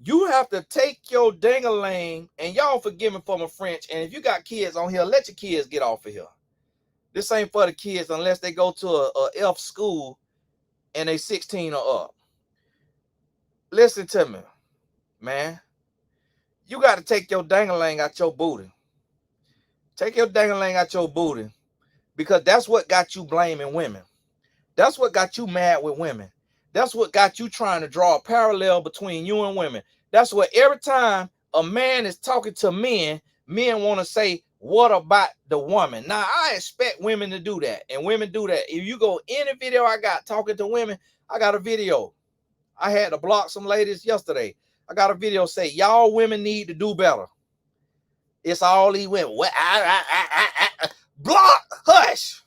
you have to take your ding-a-ling, and y'all forgive me for my French, and if you got kids on here, let your kids get off of here. This ain't for the kids unless they go to a F school and they 16 or up. Listen to me, man. You got to take your dang-a-ling out your booty. Take your dang-a-ling out your booty, because that's what got you blaming women. That's what got you mad with women. That's what got you trying to draw a parallel between you and women. That's what every time a man is talking to men want to say, what about the woman? Now, I expect women to do that, and women do that. If you go any video I got talking to women, I got a video. I had to block some ladies yesterday. I got a video say, y'all women need to do better. It's all these women. Block, hush.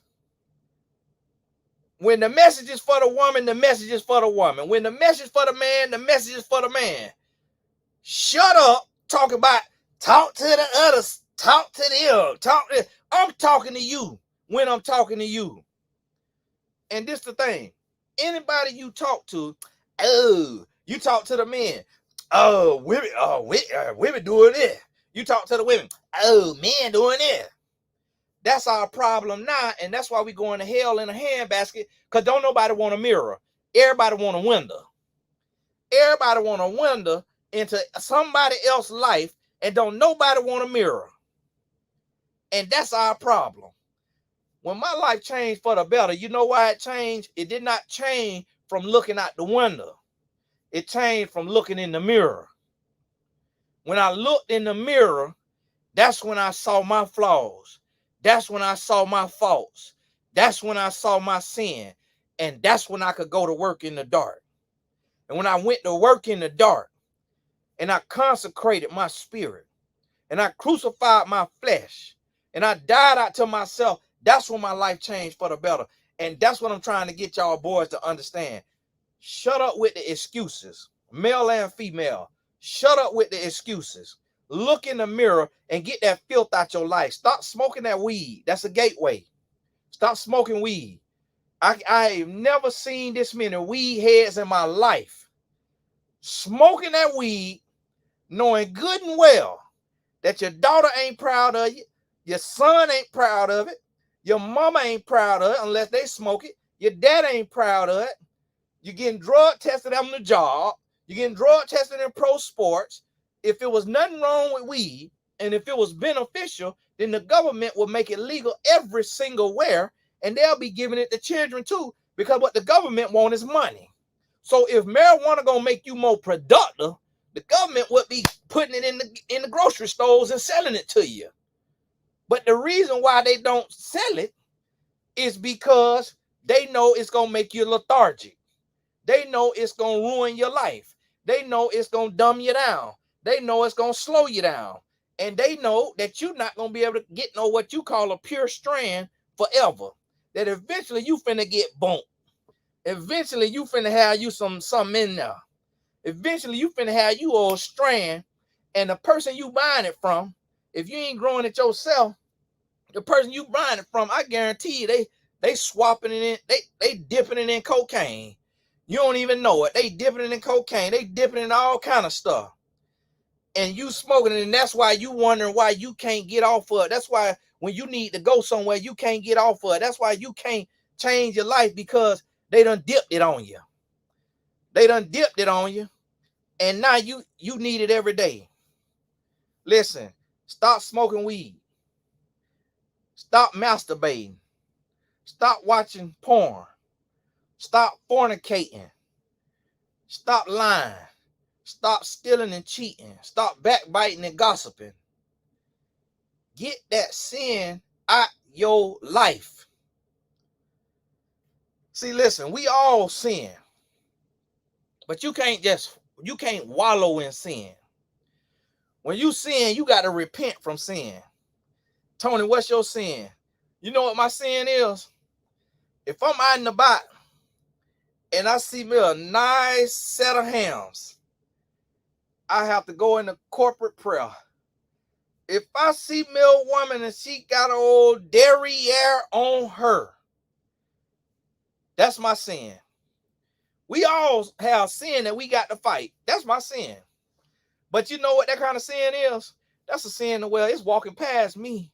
When the message is for the woman, the message is for the woman. When the message is for the man, the message is for the man. Shut up. Talk to the others. Talk to them. I'm talking to you when I'm talking to you. And this the thing. Anybody you talk to, you talk to the men. Women doing this. You talk to the women. Men doing this. That's our problem now, and that's why we going to hell in a handbasket, because don't nobody want a mirror. Everybody want a window. Everybody want a window into somebody else's life, and don't nobody want a mirror. And that's our problem. When my life changed for the better, you know why it changed? It did not change from looking out the window. It changed from looking in the mirror. When I looked in the mirror, that's when I saw my flaws. That's when I saw my faults. That's when I saw my sin. And that's when I could go to work in the dark. And when I went to work in the dark and I consecrated my spirit and I crucified my flesh and I died out to myself, that's when my life changed for the better. And that's what I'm trying to get y'all boys to understand. Shut up with the excuses, male and female. Shut up with the excuses. Look in the mirror and get that filth out your life. Stop smoking that weed. That's a gateway. Stop smoking weed. I've never seen this many weed heads in my life. Smoking that weed, knowing good and well that your daughter ain't proud of you, your son ain't proud of it, your mama ain't proud of it unless they smoke it, your dad ain't proud of it. You're getting drug tested on the job. You're getting drug tested in pro sports. If it was nothing wrong with weed, and if it was beneficial, then the government will make it legal every single where, and they'll be giving it to children too, because what the government want is money. So if marijuana gonna make you more productive, the government would be putting it in the grocery stores and selling it to you. But the reason why they don't sell it is because they know it's gonna make you lethargic. They know it's going to ruin your life. They know it's going to dumb you down. They know it's going to slow you down. And they know that you're not going to be able to get no what you call a pure strand forever. That eventually you finna get bumped. Eventually you finna have you something in there. Eventually you finna have you a strand. And the person you buying it from, if you ain't growing it yourself, the person you buying it from, I guarantee you they swapping it in, they dipping it in cocaine. You don't even know it. They dipping it in cocaine. They dipping it in all kind of stuff. And you smoking it, and that's why you wondering why you can't get off of it. That's why when you need to go somewhere, you can't get off of it. That's why you can't change your life, because they done dipped it on you. They done dipped it on you. And now you need it every day. Listen, stop smoking weed. Stop masturbating. Stop watching porn. Stop fornicating. Stop lying. Stop stealing and cheating. Stop backbiting and gossiping. Get that sin out your life. See, listen, we all sin. But you can't wallow in sin. When you sin, you got to repent from sin. Tony, what's your sin? You know what my sin is? If I'm out and about and I see me a nice set of hams, I have to go into corporate prayer. If I see me a woman and she got an old derriere on her, that's my sin. We all have sin that we got to fight. That's my sin. But you know what that kind of sin is? That's a sin where it's walking past me.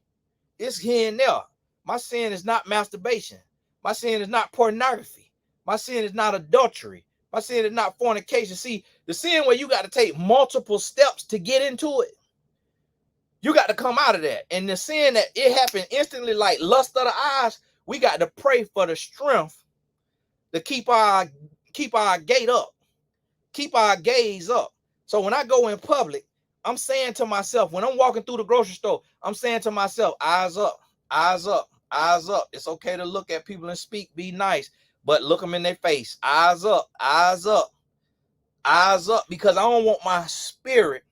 It's here and there. My sin is not masturbation. My sin is not pornography. My sin is not adultery. My sin is not fornication. See, the sin where you got to take multiple steps to get into it, you got to come out of that. And the sin that it happened instantly, like lust of the eyes, we got to pray for the strength to keep our gate up, keep our gaze up. So when I go in public, I'm saying to myself, when I'm walking through the grocery store, I'm saying to myself, eyes up, eyes up, eyes up. It's okay to look at people and speak, be nice, but look them in their face. Eyes up, eyes up, eyes up, because I don't want my spirit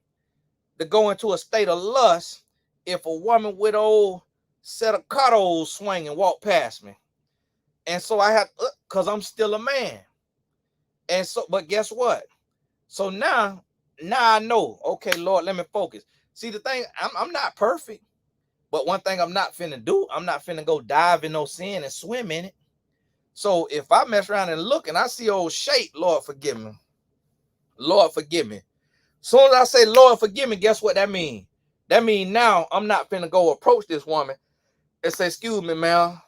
to go into a state of lust if a woman with old set of cottos swing and walk past me. And so I have, because I'm still a man. And so, but guess what? So now I know, okay, Lord, let me focus. See, the thing, I'm not perfect, but one thing I'm not finna do, I'm not finna go dive in no sin and swim in it. So if I mess around and look and I see old shape, Lord, forgive me. Lord, forgive me. Soon as I say, Lord, forgive me, guess what that means? That means now I'm not finna go approach this woman and say, excuse me, ma'am,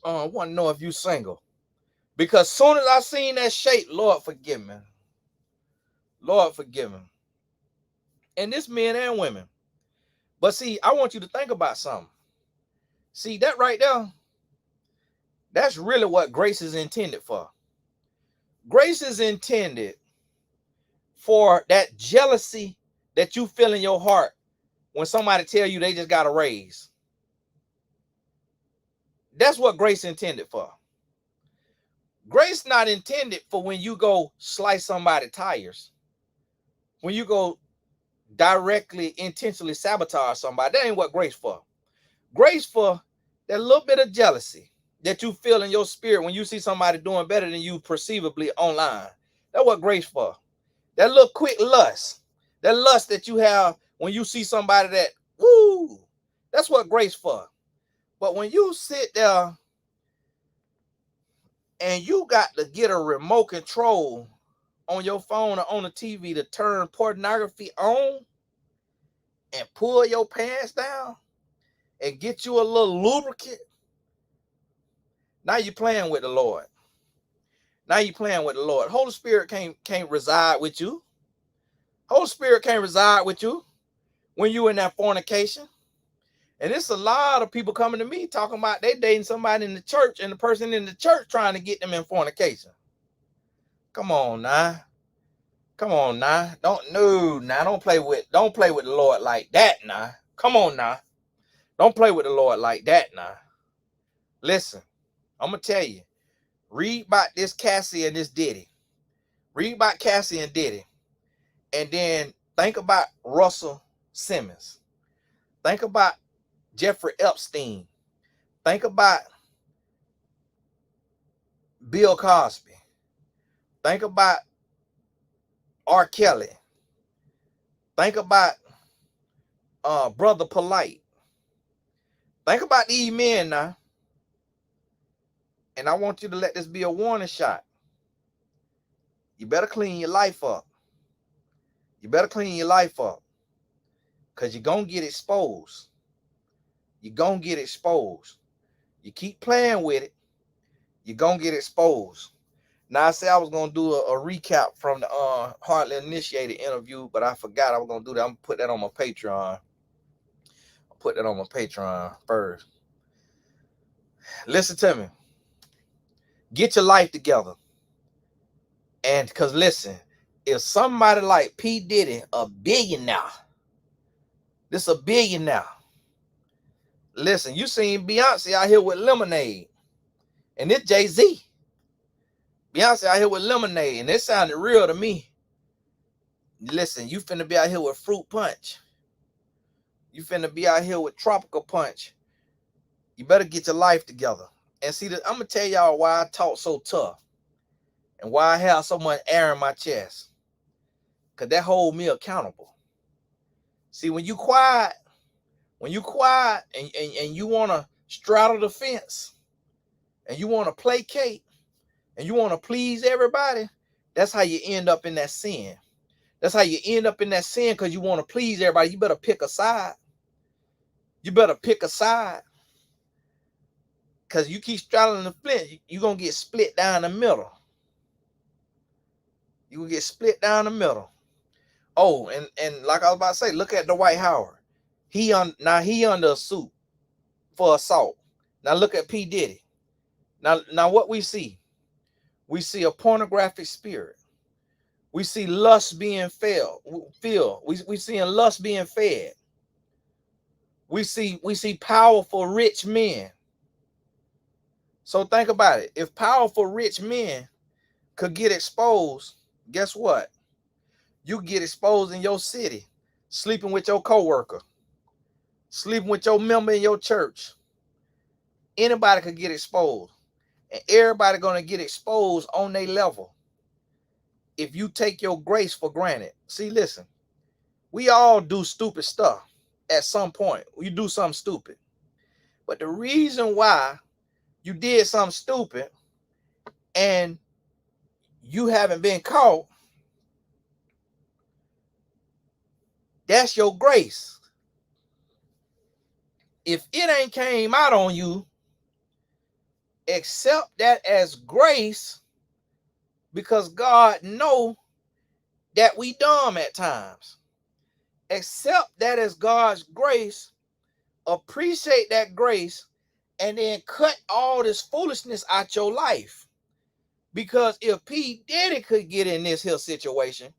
I want to know if you single. Because soon as I seen that shape, Lord, forgive me. Lord, forgive me. And this men and women. But see, I want you to think about something. See, that right there, that's really what grace is intended for. Grace is intended for that jealousy that you feel in your heart when somebody tell you they just got a raise. That's what grace intended for. Grace not intended for when you go slice somebody's tires. When you go directly, intentionally sabotage somebody. That ain't what grace for. Grace for that little bit of jealousy that you feel in your spirit when you see somebody doing better than you perceivably online. That's what grace for. That little quick lust. That lust that you have when you see somebody that, woo, that's what grace for. But when you sit there and you got to get a remote control on your phone or on the TV to turn pornography on and pull your pants down and get you a little lubricant, now you're playing with the Lord. Now you're playing with the Lord. Holy Spirit can't reside with you. Holy Spirit can't reside with you when you in that fornication. And it's a lot of people coming to me talking about they dating somebody in the church and the person in the church trying to get them in fornication. Come on now. Come on now. Don't play with the Lord like that now. Come on now. Don't play with the Lord like that now. Listen, I'm gonna tell you. Read about this Cassie and this Diddy. Read about Cassie and Diddy. And then think about Russell Simmons. Think about Jeffrey Epstein. Think about Bill Cosby. Think about R. Kelly. Think about Brother Polite. Think about these men now. And I want you to let this be a warning shot. You better clean your life up. You better clean your life up. Because you're going to get exposed. You're going to get exposed. You keep playing with it, you're going to get exposed. Now, I said I was going to do a recap from the Hardly Initiated interview, but I forgot I was going to do that. I'm going to put that on my Patreon. I'll put that on my Patreon first. Listen to me. Get your life together. And because listen, if somebody like P. Diddy, a billionaire, this a billionaire. Listen, you seen Beyonce out here with Lemonade. And it's Jay-Z. Beyonce out here with Lemonade. And it sounded real to me. Listen, you finna be out here with Fruit Punch. You finna be out here with Tropical Punch. You better get your life together. And see, I'm going to tell y'all why I talk so tough. And why I have so much air in my chest. Because that hold me accountable. See, when you quiet and you want to straddle the fence, and you want to placate, and you want to please everybody, that's how you end up in that sin. That's how you end up in that sin, because you want to please everybody. You better pick a side. You better pick a side. Because you keep straddling the fence, you're going to get split down the middle. You will get split down the middle. Oh, and like I was about to say, look at Dwight Howard. He under a suit for assault. Now look at P. Diddy. Now what we see? We see a pornographic spirit. We see lust being filled. We seeing lust being fed. We see powerful rich men. So think about it. If powerful rich men could get exposed, guess what? You get exposed in your city, sleeping with your coworker, sleeping with your member in your church. Anybody could get exposed. And everybody going to get exposed on their level if you take your grace for granted. See, listen, we all do stupid stuff at some point. You do something stupid. But the reason why you did something stupid and you haven't been caught, that's your grace. If it ain't came out on you, accept that as grace, because God know that we dumb at times. Accept that as God's grace, appreciate that grace, and then cut all this foolishness out your life. Because if P. Diddy could get in this here situation,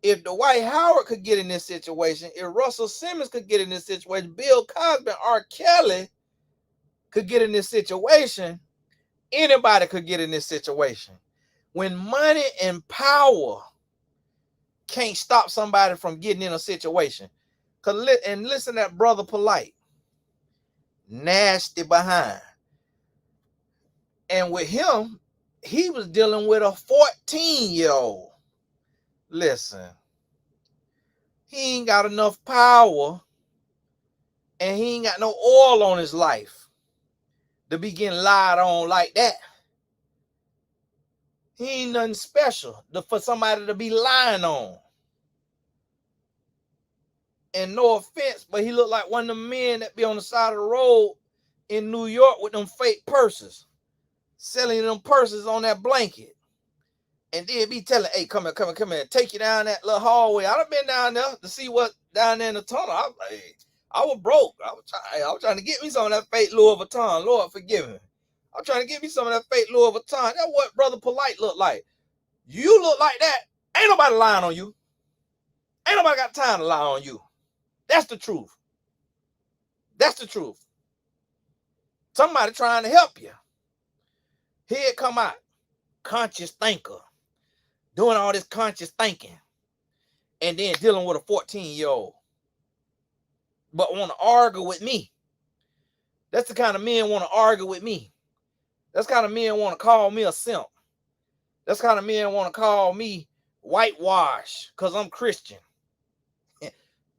if Dwight Howard could get in this situation, if Russell Simmons could get in this situation, Bill Cosby, R. Kelly could get in this situation, anybody could get in this situation. When money and power can't stop somebody from getting in a situation. And listen to that brother Polite. Nasty behind. And with him, he was dealing with a 14-year-old. Listen, he ain't got enough power and he ain't got no oil on his life to be getting lied on like that. He ain't nothing special for somebody to be lying on. And no offense, but he looked like one of the men that be on the side of the road in New York with them fake purses, selling them purses on that blanket. And then be telling, hey, come here, take you down that little hallway. I done been down there to see what down there in the tunnel. I was broke. I was trying to get me some of that fake Louis Vuitton. Lord forgive me. I'm trying to get me some of that fake Louis Vuitton. That's what Brother Polite looked like. You look like that. Ain't nobody lying on you. Ain't nobody got time to lie on you. That's the truth. That's the truth. Somebody trying to help you. Here it come out. Conscious thinker. Doing all this conscious thinking. And then dealing with a 14-year-old. But want to argue with me. That's the kind of men want to argue with me. That's the kind of men want to call me a simp. That's the kind of men want to call me whitewash because I'm Christian.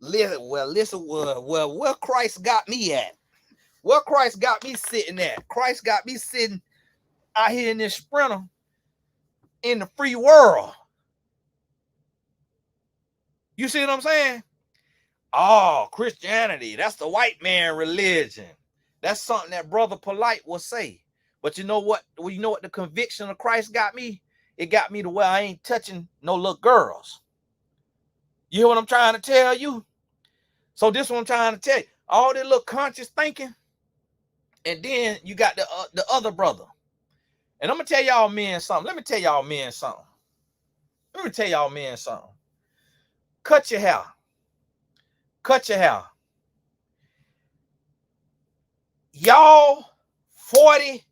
Listen, where Christ got me at. Where Christ got me sitting at. Christ got me sitting out here in this sprinter in the free world. You see what I'm saying? Oh, Christianity, that's the white man religion. That's something that Brother Polite will say. But you know what? Well, you know what the conviction of Christ got me? It got me to where I ain't touching no little girls. You hear what I'm trying to tell you? So this is what I'm trying to tell you. All this little conscious thinking. And then you got the other brother. And I'm going to tell y'all men something. Let me tell y'all men something. Cut your hair. Cut your hair. Y'all 40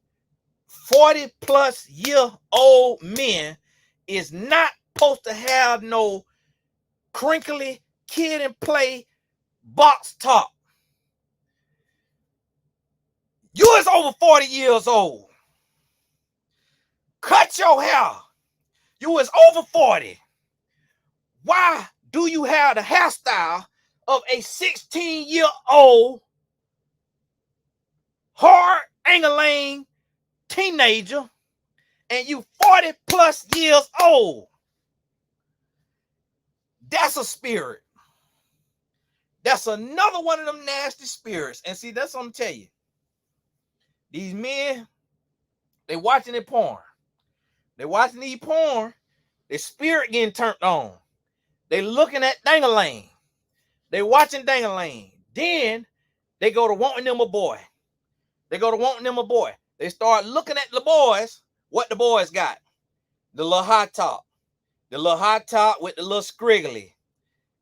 plus year old men is not supposed to have no crinkly kid and play box top. You is over 40 years old. Cut your hair. You is over 40. Why do you have the hairstyle of a 16-year-old hard angling teenager and you 40 plus years old? That's a spirit. That's another one of them nasty spirits. And see, that's what I'm telling you. These men, they watching their porn. They watching these porn. Their spirit getting turned on. They looking at Dang-a-Lang. They watching Dang-a-Lang. Then they go to wanting them a boy. They start looking at the boys. What the boys got? The little high top. The little high top with the little scriggly.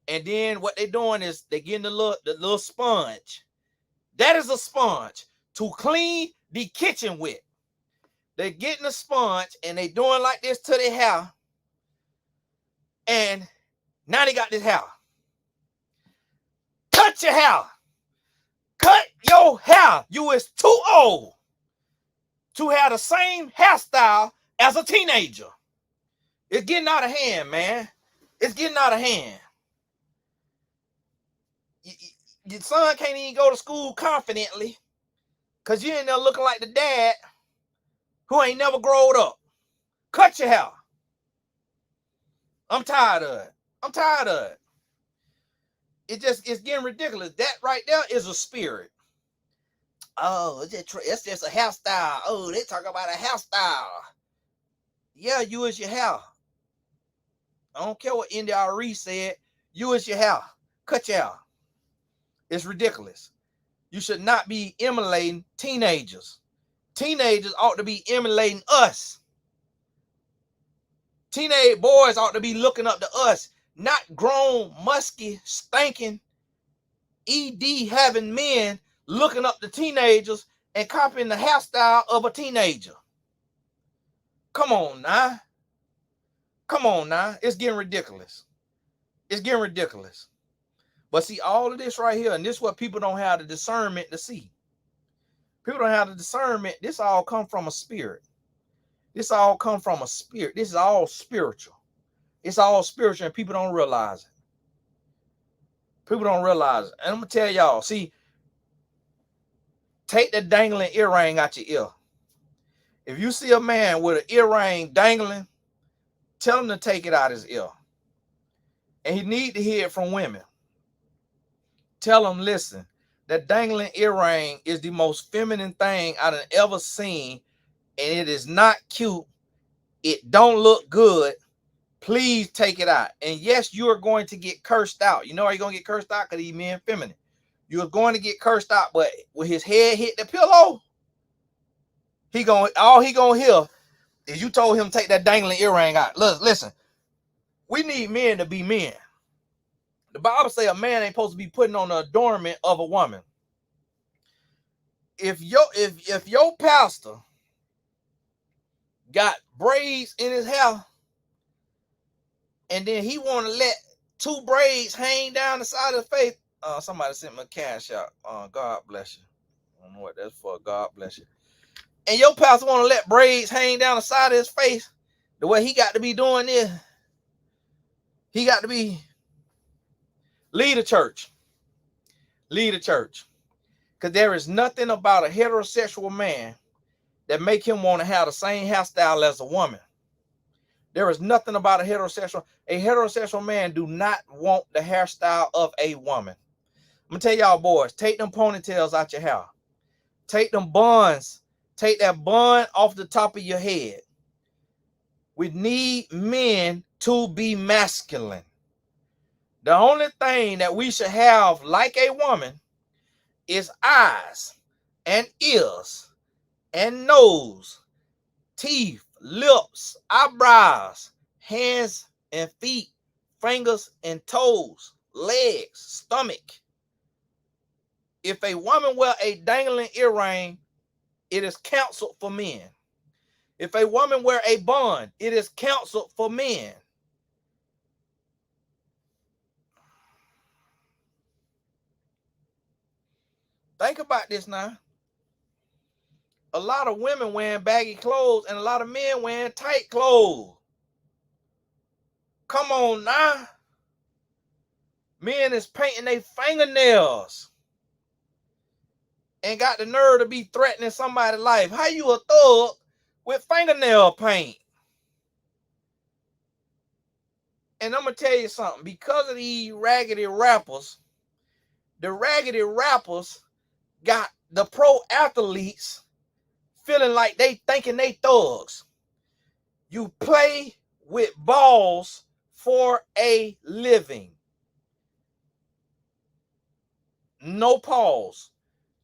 And then what they doing is they getting the little sponge. That is a sponge to clean the kitchen with. They're getting a sponge and they doing like this to their hair. And now they got this hair. Cut your hair. Cut your hair. You is too old to have the same hairstyle as a teenager. It's getting out of hand, man. It's getting out of hand. Your son can't even go to school confidently because you ain't there looking like the dad who ain't never growed up. Cut your hair. I'm tired of it. It's getting ridiculous. That right there is a spirit. Oh, it's just a hairstyle. Oh, they talk about a hairstyle. Yeah, you is your hair. I don't care what NDRE said. You is your hair. Cut your hair. It's ridiculous. You should not be emulating teenagers. Teenagers ought to be emulating us. Teenage boys ought to be looking up to us, not grown, musky, stinking, ED having men looking up to teenagers and copying the hairstyle of a teenager. Come on now. Come on now. It's getting ridiculous. It's getting ridiculous. But see, all of this right here, and this is what people don't have the discernment to see. People don't have the discernment. This all come from a spirit. This all come from a spirit. This is all spiritual. It's all spiritual, and people don't realize it. People don't realize it. And I'm going to tell y'all, see, take the dangling earring out your ear. If you see a man with an earring dangling, tell him to take it out his ear. And he need to hear it from women. Tell him, listen, that dangling earring is the most feminine thing I've ever seen, and it is not cute. It don't look good. Please take it out. And yes, you are going to get cursed out. You know how you're going to get cursed out? Because he's men feminine. You're going to get cursed out, but when his head hit the pillow, all he gonna hear is you told him to take that dangling earring out. Listen, we need men to be men. The Bible say a man ain't supposed to be putting on the adornment of a woman. If your pastor got braids in his hair, and then he want to let 2 braids hang down the side of his face, somebody sent me a cash out. God bless you. I don't know what that's for. God bless you. And your pastor want to let braids hang down the side of his face, the way he got to be doing this, he got to be lead a church. Lead a church. Because there is nothing about a heterosexual man that make him want to have the same hairstyle as a woman. There is nothing about a heterosexual man do not want the hairstyle of a woman. I'm going to tell y'all boys, take them ponytails out your hair. Take them buns. Take that bun off the top of your head. We need men to be masculine. The only thing that we should have like a woman is eyes and ears and nose, teeth, lips, eyebrows, hands and feet, fingers and toes, legs, stomach. If a woman wear a dangling earring, it is counseled for men. If a woman wear a bun, it is counseled for men. Think about this now. A lot of women wearing baggy clothes and a lot of men wearing tight clothes. Come on now. Men is painting their fingernails and got the nerve to be threatening somebody's life. How you a thug with fingernail paint? And I'm going to tell you something. Because of these raggedy rappers, the raggedy rappers got the pro athletes feeling like they thinking they thugs. You play with balls for a living. No pause.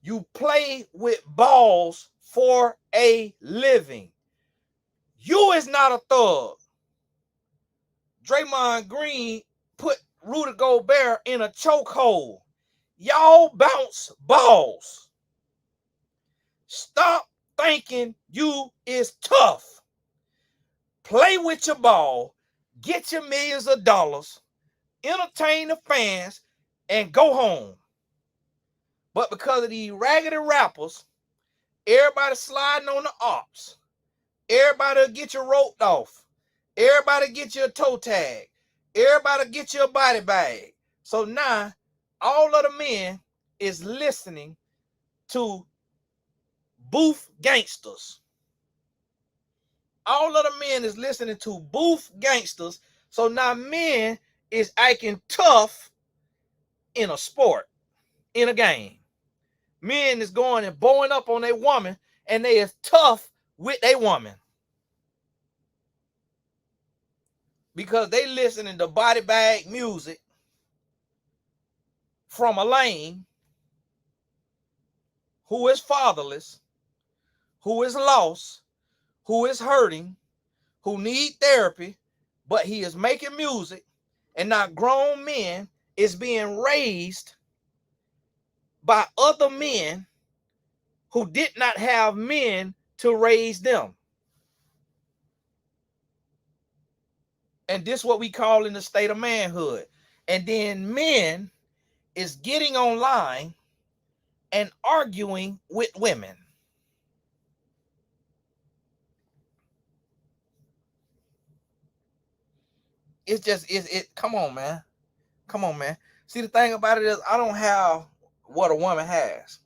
You play with balls for a living. You is not a thug. Draymond Green put Rudy Gobert in a chokehold. Y'all bounce balls. Stop thinking you is tough. Play with your ball. Get your millions of dollars. Entertain the fans and go home. But because of these raggedy rappers, everybody sliding on the ops. Everybody will get you roped off. Everybody get you a toe tag. Everybody get you a body bag. So now, all of the men is listening to booth gangsters. All of the men is listening to booth gangsters. So now men is acting tough in a sport, in a game. Men is going and bowing up on a woman, and they is tough with a woman. Because they listening to body bag music from a lame who is fatherless, who is lost, who is hurting, who need therapy, but he is making music, and now grown men is being raised by other men who did not have men to raise them. And this is what we call in the state of manhood. And then men is getting online and arguing with women. It's just come on, man. Come on, man. See, the thing about it is I don't have what a woman has.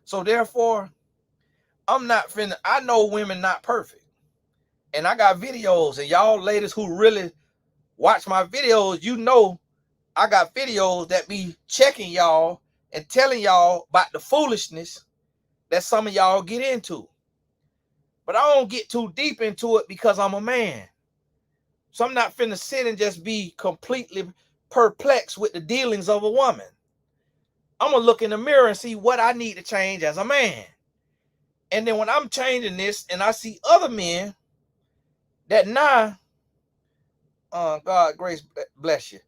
So therefore, I'm not finna, I know women not perfect. And I got videos, and y'all ladies who really watch my videos, you know I got videos that be checking y'all and telling y'all about the foolishness that some of y'all get into. But I don't get too deep into it because I'm a man. So I'm not finna sit and just be completely perplexed with the dealings of a woman. I'm gonna look in the mirror and see what I need to change as a man. And then when I'm changing this and I see other men that now, God grace bless you,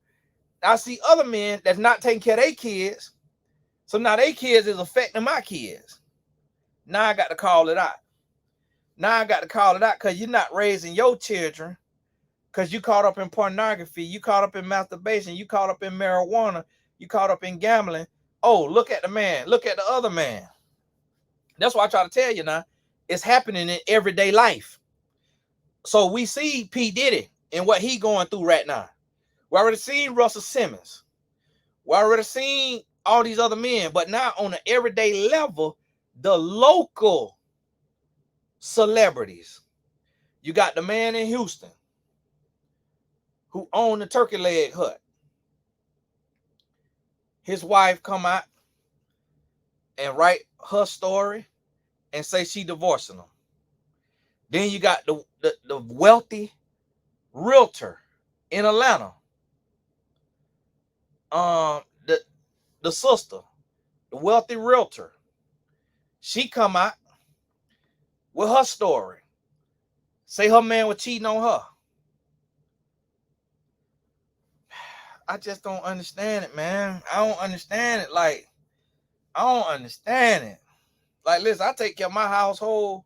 I see other men that's not taking care of their kids. So now their kids is affecting my kids. Now I got to call it out. Now I got to call it out because you're not raising your children because you caught up in pornography, you caught up in masturbation, you caught up in marijuana, you caught up in gambling. Oh, look at the man. Look at the other man. That's why I try to tell you now. It's happening in everyday life. So we see P. Diddy and what he going through right now. We already seen Russell Simmons. We already seen all these other men. But now on an everyday level, the local celebrities. You got the man in Houston who owned the turkey leg hut. His wife come out and write her story and say she divorcing him. Then you got the wealthy realtor in Atlanta. The sister, the wealthy realtor, she come out with her story. Say her man was cheating on her. I just don't understand it, man. I don't understand it. Like, I don't understand it. Like, listen, I take care of my household.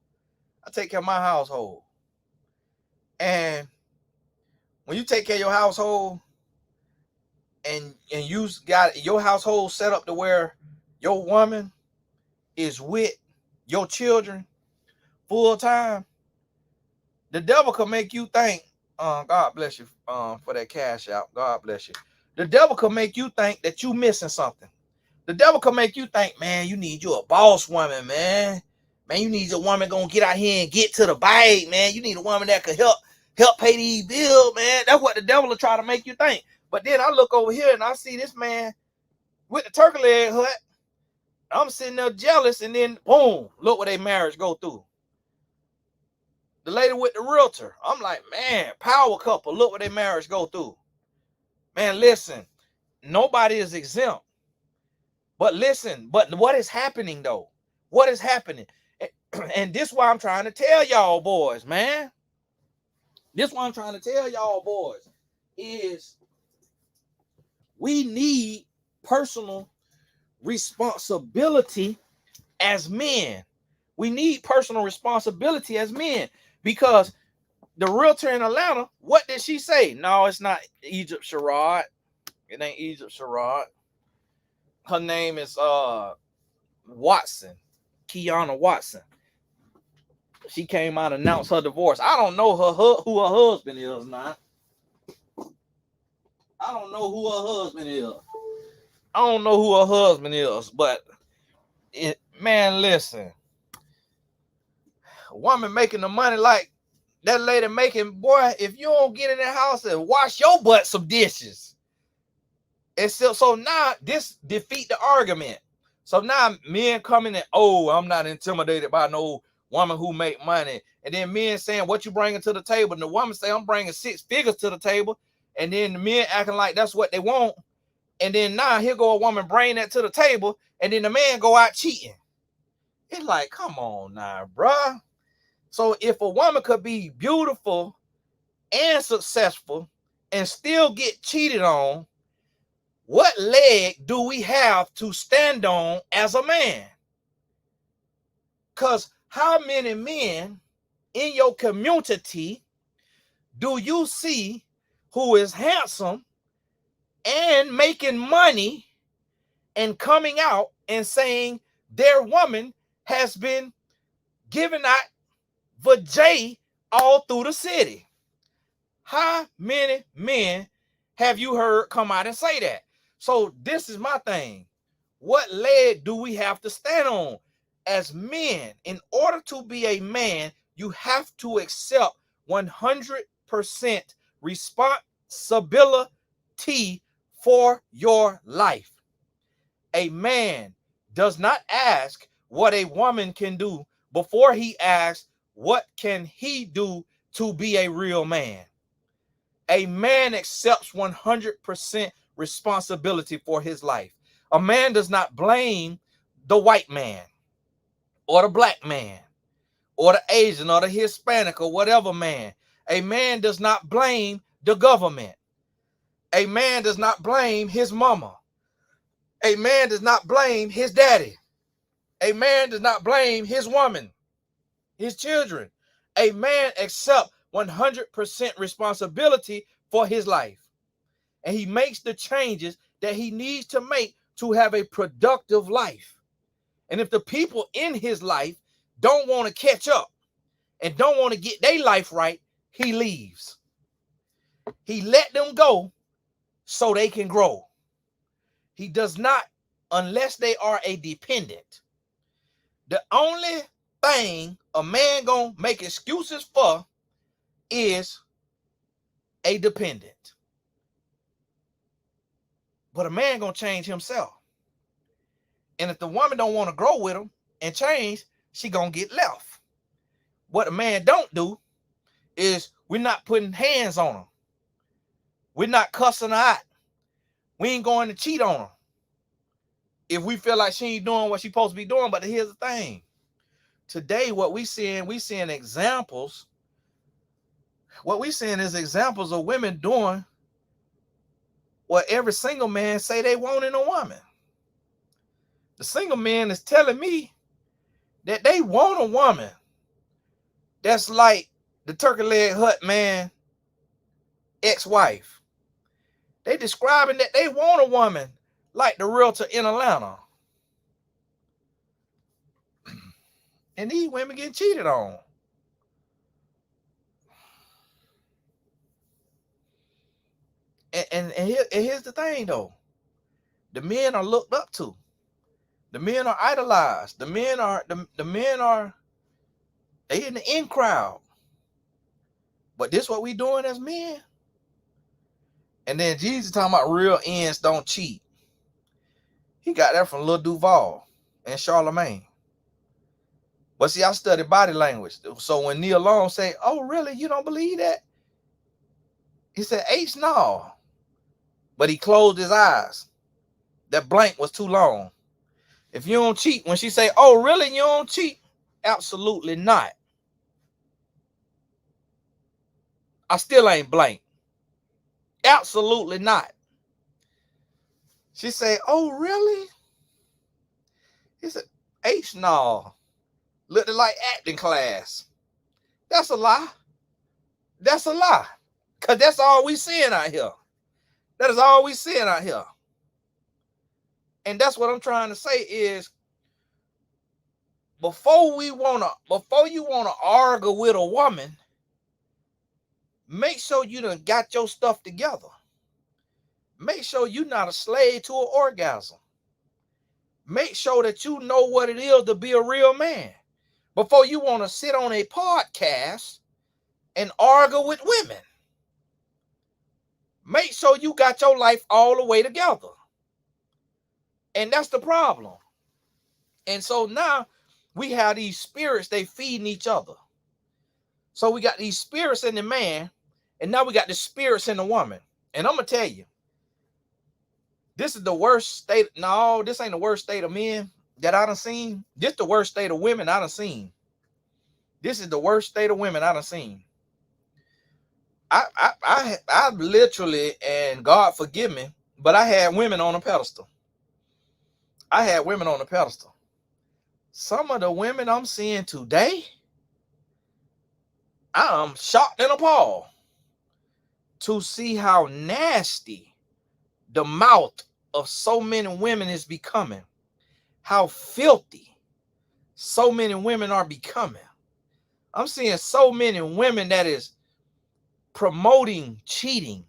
And when you take care of your household and you got your household set up to where your woman is with your children full time, the devil could make you think, God bless you for that cash out. God bless you. The devil could make you think that you missing something. The devil could make you think, man, you need you a boss woman, man. Man, you need a woman gonna get out here and get to the bag, man. You need a woman that could help pay these bills, man. That's what the devil will try to make you think. But then I look over here and I see this man with the turkey leg hut. I'm sitting there jealous, and then boom, look what their marriage go through. The lady with the realtor, I'm like, man, power couple, look what their marriage go through. Man, listen, nobody is exempt. But listen, but what is happening though? What is happening? And this is why I'm trying to tell y'all boys, man. This is why I'm trying to tell y'all boys is we need personal responsibility as men. We need personal responsibility as men because the realtor in Atlanta, what did she say? No, it's not Egypt Sherrod. It ain't Egypt Sherrod. Her name is Watson, Kiana Watson. She came out and announced her divorce. I don't know who her husband is now. I don't know who her husband is. I don't know who her husband is, but man, listen. A woman making the money like that lady making, boy, if you don't get in the house and wash your butt some dishes. And so now this defeat the argument. So now men coming in, oh, I'm not intimidated by no woman who make money. And then men saying, what you bringing to the table? And the woman say, I'm bringing 6 figures to the table. And then the men acting like that's what they want. And then now here go a woman bring that to the table. And then the man go out cheating. It's like, come on now, bruh. So if a woman could be beautiful and successful and still get cheated on, what leg do we have to stand on as a man? Because how many men in your community do you see who is handsome and making money and coming out and saying their woman has been giving out vajay all through the city? How many men have you heard come out and say that? So this is my thing. What leg do we have to stand on? As men, in order to be a man, you have to accept 100% responsibility for your life. A man does not ask what a woman can do before he asks what can he do to be a real man. A man accepts 100% responsibility for his life. A man does not blame the white man or the black man or the Asian or the Hispanic or whatever man. A man does not blame the government. A man does not blame his mama. A man does not blame his daddy. A man does not blame his woman, his children. A man accepts 100% responsibility for his life. And he makes the changes that he needs to make to have a productive life. And if the people in his life don't want to catch up and don't want to get their life right, he leaves. He let them go so they can grow. He does not, unless they are a dependent. The only thing a man gonna make excuses for is a dependent. But a man gonna change himself. And if the woman don't want to grow with him and change, she gonna get left. What a man don't do is we're not putting hands on him. We're not cussing her out. We ain't going to cheat on her if we feel like she ain't doing what she's supposed to be doing. But here's the thing. Today, what we seeing examples. What we seeing is examples of women doing what every single man say they want in a woman. The single man is telling me that they want a woman that's like the turkey leg hut man ex-wife. They describing that they want a woman like the realtor in Atlanta. And these women getting cheated on. And here's the thing though. The men are looked up to. The men are idolized. The men are they in the in crowd. But this what we doing as men. And then Jesus talking about real ends don't cheat. He got that from Lil Duval and Charlemagne. But see, I study body language. So when Neil Long say, "Oh, really? You don't believe that?" He said, "H no." But he closed his eyes. That blank was too long. If you don't cheat, when she say, "Oh, really? You don't cheat?" Absolutely not. I still ain't blank. Absolutely not. She say, "Oh, really?" He said, "H no." Looked like acting class. That's a lie. That's a lie. Because that's all we seeing out here. That is all we seeing out here. And that's what I'm trying to say is before you want to argue with a woman, make sure you done got your stuff together. Make sure you're not a slave to an orgasm. Make sure that you know what it is to be a real man. Before you want to sit on a podcast and argue with women. Make sure you got your life all the way together. And that's the problem. And so now we have these spirits, they feeding each other. So we got these spirits in the man, and now we got the spirits in the woman. And I'm going to tell you, this is the worst state. No, this ain't the worst state of men that I done seen. This is the worst state of women I done seen. This is the worst state of women I done seen. I literally, and God forgive me, but I had women on a pedestal. I had women on a pedestal. Some of the women I'm seeing today, I'm shocked and appalled to see how nasty the mouth of so many women is becoming, how filthy so many women are becoming. I'm seeing so many women that is promoting cheating,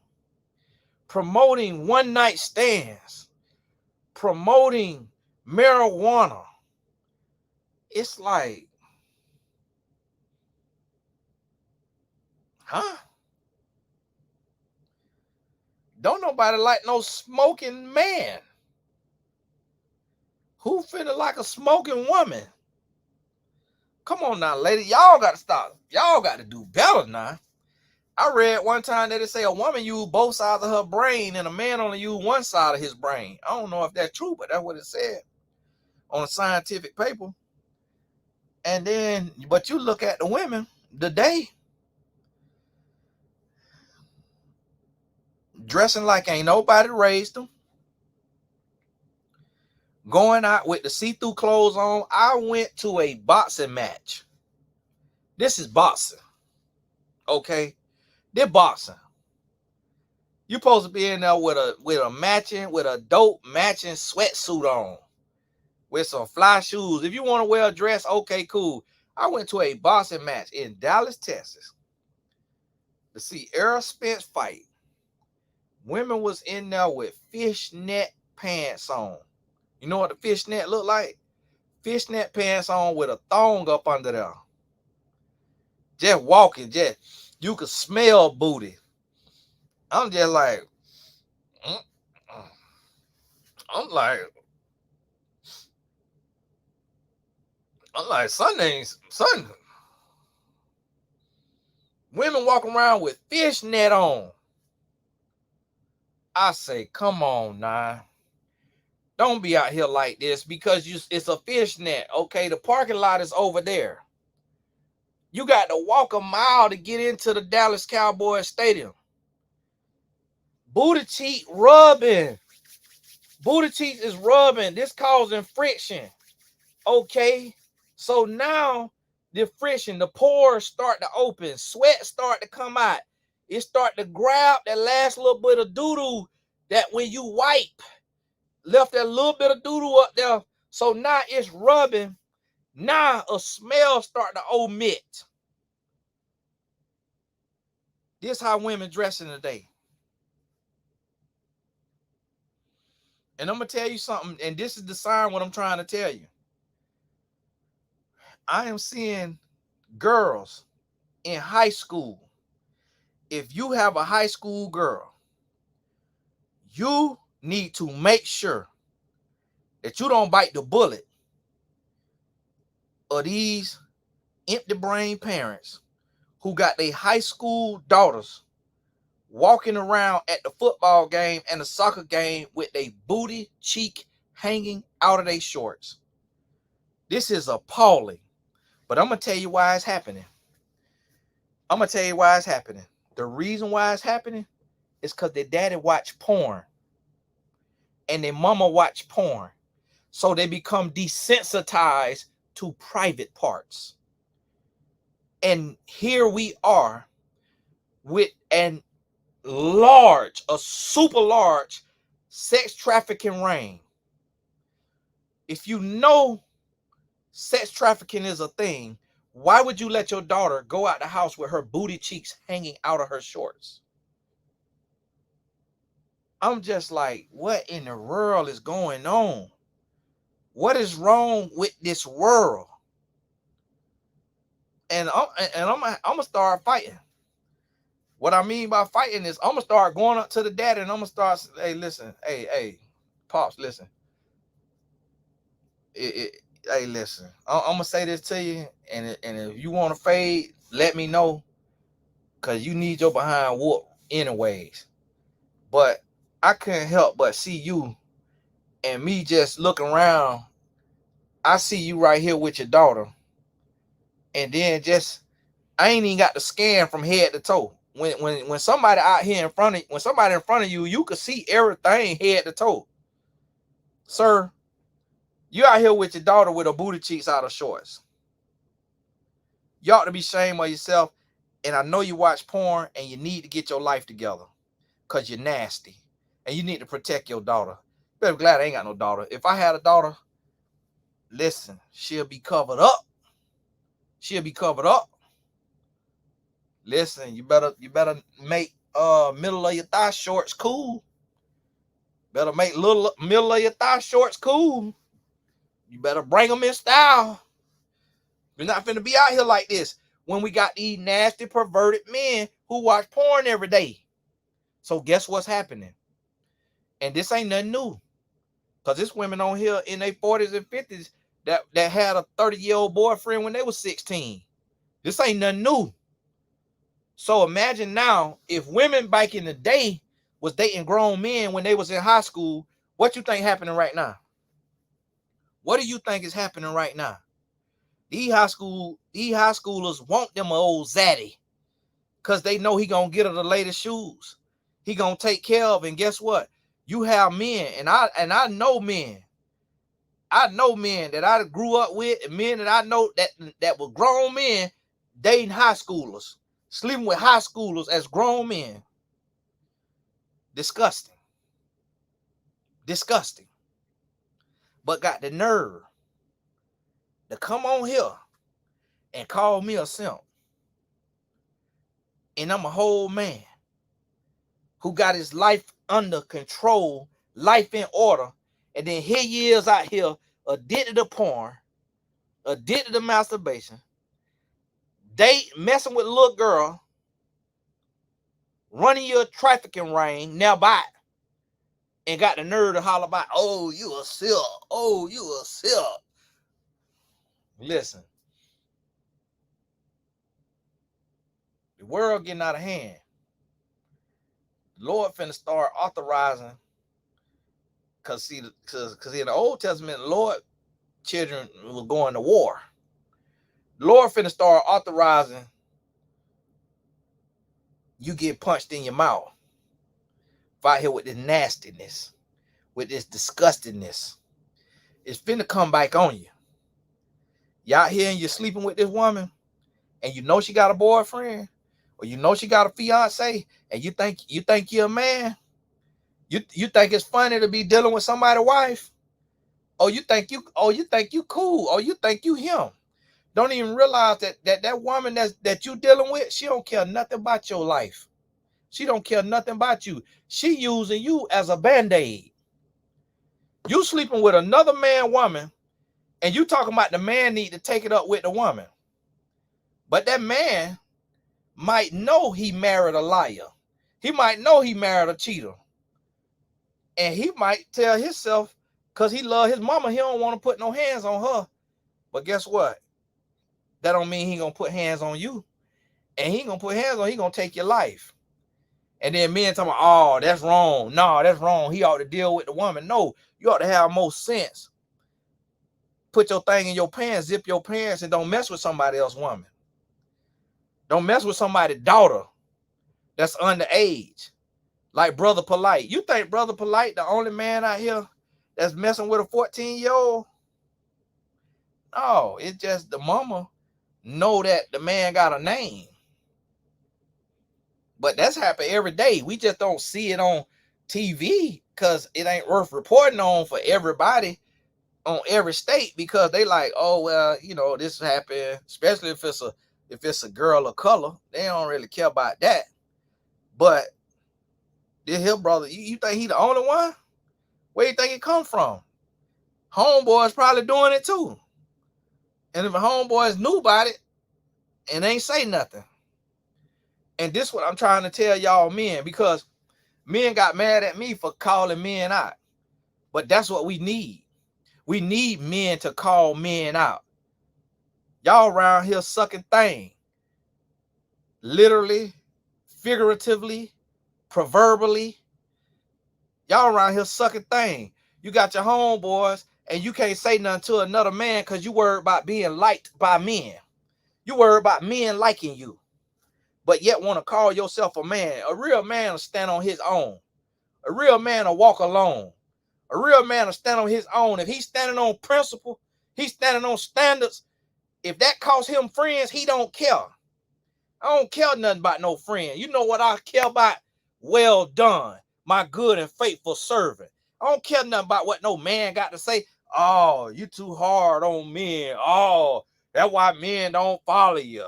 promoting one night stands, promoting marijuana. It's like, huh? Don't nobody like no smoking man. Who finna like a smoking woman? Come on now, lady. Y'all got to stop. Y'all got to do better now. I read one time that it say a woman use both sides of her brain and a man only use one side of his brain. I don't know if that's true, but that's what it said on a scientific paper. And then, but you look at the women today, dressing like ain't nobody raised them, going out with the see-through clothes on. I went to a boxing match. This is boxing, okay? They're boxing. You're supposed to be in there with a dope matching sweatsuit on, with some fly shoes. If you want to wear a dress, okay, cool. I went to a boxing match in Dallas, Texas, to see Errol Spence fight. Women was in there with fishnet pants on. You know what the fishnet look like? Fishnet pants on with a thong up under there. Just walking, you could smell booty. I'm just like, I'm like, Sunday. Women walking around with fishnet on. I say, come on now. Don't be out here like this because it's a fishnet. Okay, the parking lot is over there. You got to walk a mile to get into the Dallas Cowboys Stadium. Booty cheek rubbing. Booty cheek is rubbing. This causing friction. Okay, so now the friction, the pores start to open, sweat start to come out. It start to grab that last little bit of doo-doo that when you wipe, left that little bit of doo-doo up there. So now it's rubbing. Now a smell start to omit. This how women dressing today. And I'm going to tell you something, and this is the sign what I'm trying to tell you. I am seeing girls in high school. If you have a high school girl, you need to make sure that you don't bite the bullet of these empty brain parents who got their high school daughters walking around at the football game and the soccer game with their booty cheek hanging out of their shorts. This is appalling. But I'm going to tell you why it's happening. The reason why it's happening is because their daddy watch porn and their mama watch porn. So they become desensitized to private parts. And here we are with a super large sex trafficking ring. If you know sex trafficking is a thing, why would you let your daughter go out the house with her booty cheeks hanging out of her shorts? I'm just like, what in the world is going on? What is wrong with this world? And I'm gonna start fighting. What I mean by fighting is I'm gonna start going up to the daddy and I'm gonna start, hey, listen, hey, pops, listen. Hey, listen. I'm gonna say this to you, and if you want to fade, let me know, cause you need your behind whoop anyways. But I couldn't help but see you, and me just looking around. I see you right here with your daughter, and then I ain't even got to scan from head to toe. when somebody out here in front of when somebody in front of you, you could see everything head to toe. Sir, you out here with your daughter with her booty cheeks out of shorts. You ought to be ashamed of yourself. And I know you watch porn and you need to get your life together because you're nasty and you need to protect your daughter. Better be glad I ain't got no daughter. If I had a daughter, listen, she'll be covered up. She'll be covered up. Listen, you better make middle of your thigh shorts cool. Better make middle of your thigh shorts cool. You better bring them in style. You're not finna be out here like this when we got these nasty, perverted men who watch porn every day. So guess what's happening? And this ain't nothing new. Because there's women on here in their 40s and 50s that had a 30-year-old boyfriend when they was 16. This ain't nothing new. So imagine now, if women back in the day was dating grown men when they was in high school, what you think happening right now? What do you think is happening right now? These high schoolers want them old zaddy because they know he gonna get her the latest shoes. He gonna take care of, and guess what? You have men, and I know men. I know men that I grew up with, and men that I know that were grown men dating high schoolers, sleeping with high schoolers as grown men. Disgusting. Disgusting. But got the nerve to come on here and call me a simp. And I'm a whole man who got his life under control, life in order, and then here he is out here addicted to porn, addicted to masturbation, messing with a little girl, running your trafficking ring nearby, and got the nerve to holler about, oh, you a simp, oh, you a simp. Listen, the world getting out of hand. The Lord finna start authorizing, because in the Old Testament, the Lord children were going to war. The Lord finna start authorizing you get punched in your mouth. Fight here with this nastiness, with this disgustingness. It's finna come back on you. You out here and you're sleeping with this woman, and you know she got a boyfriend, or you know she got a fiance, and you think you're a man. You think it's funny to be dealing with somebody's wife? Oh, you think you cool? Oh, you think you him? Don't even realize that woman that you dealing with, she don't care nothing about your life. She don't care nothing about you. She using you as a band-aid. You sleeping with another woman, and you talking about the man need to take it up with the woman. But that man might know he married a liar. He might know he married a cheater. And he might tell himself, because he love his mama, he don't want to put no hands on her. But guess what? That don't mean he gonna put hands on you. And he gonna put hands on, he gonna take your life. And then men talking about, oh, that's wrong. No, that's wrong. He ought to deal with the woman. No, you ought to have more sense. Put your thing in your pants, zip your pants, and don't mess with somebody else's woman. Don't mess with somebody's daughter that's underage. Like Brother Polite. You think Brother Polite the only man out here that's messing with a 14-year-old? No, it's just the mama know that the man got a name. But that's happening every day. We just don't see it on TV because it ain't worth reporting on for everybody on every state, because they like, oh, well, you know, this happened, especially if it's a girl of color. They don't really care about that. But this here brother, you think he the only one? Where you think it come from? Homeboys probably doing it too. And if the homeboys knew about it and ain't say nothing. And this is what I'm trying to tell y'all men, because men got mad at me for calling men out. But that's what we need. We need men to call men out. Y'all around here sucking thing. Literally, figuratively, proverbially. Y'all around here sucking thing. You got your homeboys and you can't say nothing to another man because you worried about being liked by men. You worried about men liking you. but yet want to call yourself a man. A real man will stand on his own. A real man will walk alone. A real man will stand on his own. If he's standing on principle, he's standing on standards. If that costs him friends, he don't care. I don't care nothing about no friend. You know what I care about? Well done, my good and faithful servant. I don't care nothing about what no man got to say. Oh, you too hard on men. Oh, that's why men don't follow you.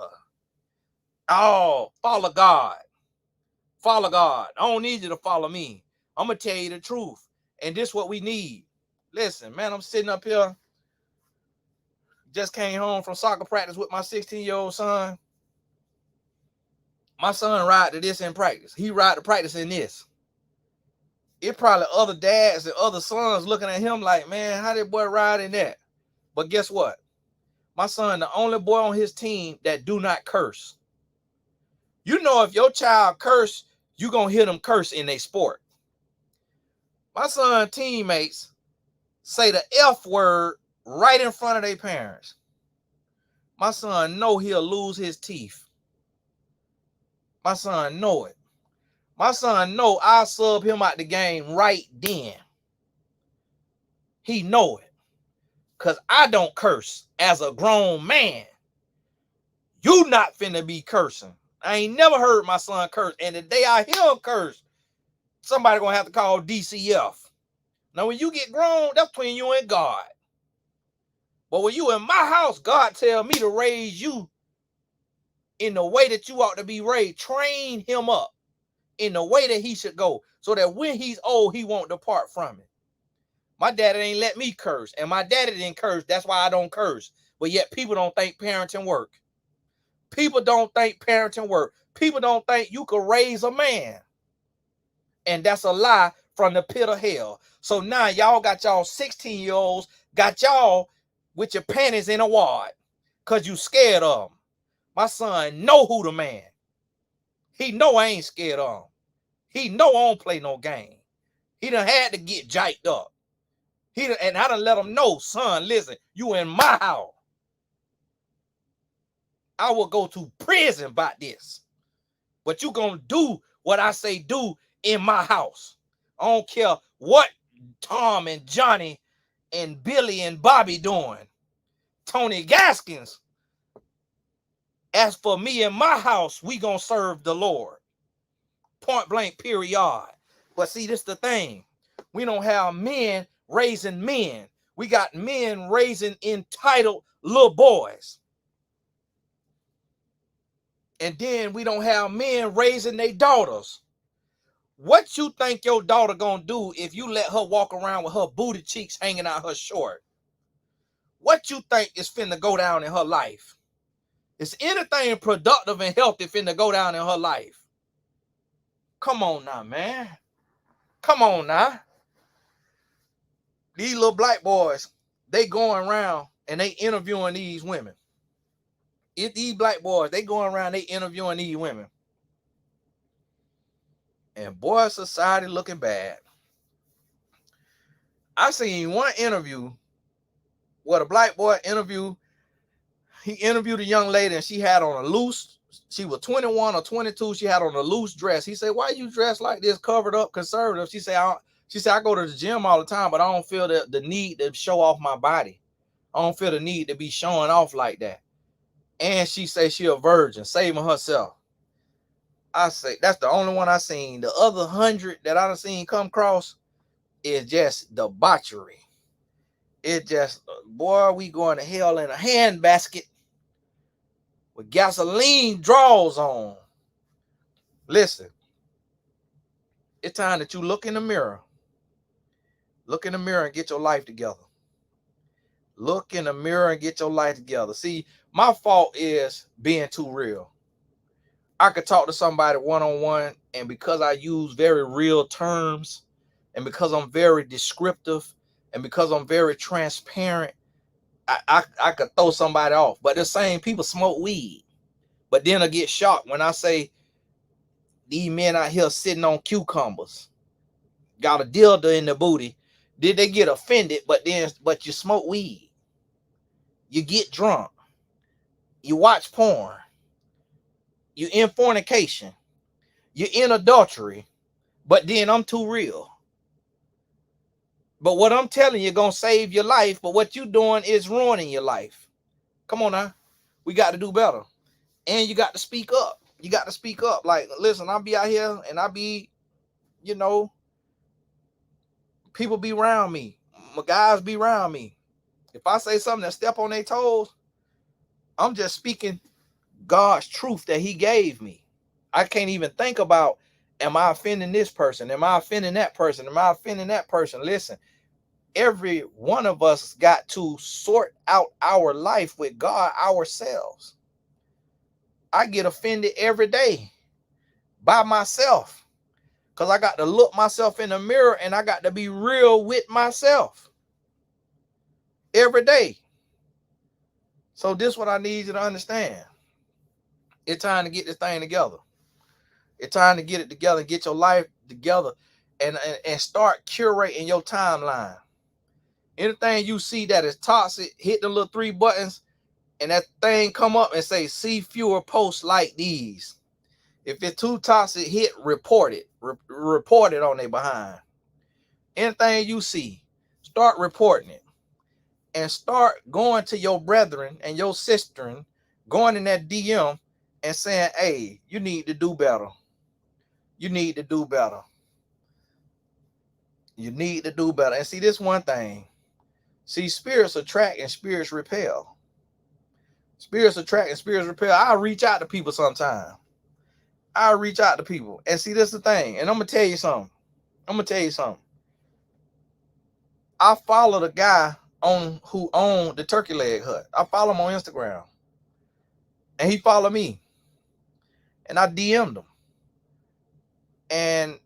Oh, follow God. Follow God. I don't need you to follow me. I'm going to tell you the truth. And this is what we need. Listen, man, I'm sitting up here. Just came home from soccer practice with my 16-year-old son. My son ride to this in practice. He ride to practice in this. It probably other dads and other sons looking at him like, man, how did boy ride in that? But guess what? My son, the only boy on his team that do not curse. You know, if your child curse, you gonna hear them curse in their sport. My son teammates say the F word right in front of their parents. My son know he'll lose his teeth. My son know it. My son know I'll sub him out the game right then. He know it. Because I don't curse as a grown man. You not finna be cursing. I ain't never heard my son curse. And the day I hear him curse, somebody gonna have to call DCF. Now, when you get grown, that's between you and God. But when you in my house, God tell me to raise you in the way that you ought to be raised. Train him up in the way that he should go, so that when he's old, he won't depart from it. My daddy ain't let me curse, and my daddy didn't curse. That's why I don't curse. But yet people don't think parenting work. People don't think parenting work. People don't think you could raise a man. And that's a lie from the pit of hell. So now y'all got y'all 16-year-olds, got y'all with your panties in a wad because you scared of them. My son know who the man. He know I ain't scared of him. He know I don't play no game. He done had to get jiked up. And I done let him know, son, listen, you in my house. I will go to prison about this. But you gonna do what I say do in my house. I don't care what Tom and Johnny and Billy and Bobby doing. Tony Gaskins. As for me and my house, we gonna serve the Lord. Point blank, period. But see, this is the thing. We don't have men raising men. We got men raising entitled little boys. And then we don't have men raising their daughters. What you think your daughter gonna do if you let her walk around with her booty cheeks hanging out her short? What you think is finna go down in her life? Is anything productive and healthy finna go down in her life? Come on now, man. Come on now. These little black boys, they going around and they interviewing these women. These black boys, they going around, they interviewing these women. And boy, society looking bad. I seen one interview where the black boy he interviewed a young lady and she had on a loose, she was 21 or 22, she had on a loose dress. He said, why you dressed like this, covered up, conservative? She said, I go to the gym all the time, but I don't feel the need to show off my body. I don't feel the need to be showing off like that. And she said she a virgin, saving herself. I say, that's the only one I seen. The other 100 that I done seen come across is just debauchery. It just, boy, we going to hell in a handbasket with gasoline draws on. Listen, it's time that you look in the mirror. Look in the mirror and get your life together. Look in the mirror and get your life together. See, my fault is being too real. I could talk to somebody one-on-one, and because I use very real terms, and because I'm very descriptive, and because I'm very transparent, I could throw somebody off. But the same people smoke weed. But then I get shocked when I say these men out here sitting on cucumbers, got a dildo in the booty. Did they get offended? But you smoke weed. You get drunk. You watch porn. you're in fornication, you're in adultery, but then I'm too real. But what I'm telling you gonna save your life, but what you doing is ruining your life. Come on now. We got to do better. And you got to speak up. You got to speak up. Like, listen, I'll be out here and I'll be, you know, people be around me. My guys be around me. If I say something that step on their toes, I'm just speaking God's truth that he gave me. I can't even think about, am I offending this person? Am I offending that person? Am I offending that person? Listen, every one of us got to sort out our life with God ourselves. I get offended every day by myself because I got to look myself in the mirror and I got to be real with myself every day. So this is what I need you to understand. It's time to get this thing together. It's time to get it together, get your life together, and start curating your timeline. Anything you see that is toxic, hit the little 3 buttons, and that thing come up and say, see fewer posts like these. If it's too toxic, hit report it. Report it on their behind. Anything you see, start reporting it. And start going to your brethren and your sister, going in that DM and saying, hey, you need to do better. You need to do better. You need to do better. And see, this one thing. See, spirits attract and spirits repel. Spirits attract and spirits repel. I reach out to people sometimes. I reach out to people. And see, this is the thing. And I'm going to tell you something. I follow the guy who owned the turkey leg hut. I follow him on Instagram. And he followed me. And I DM'd him. And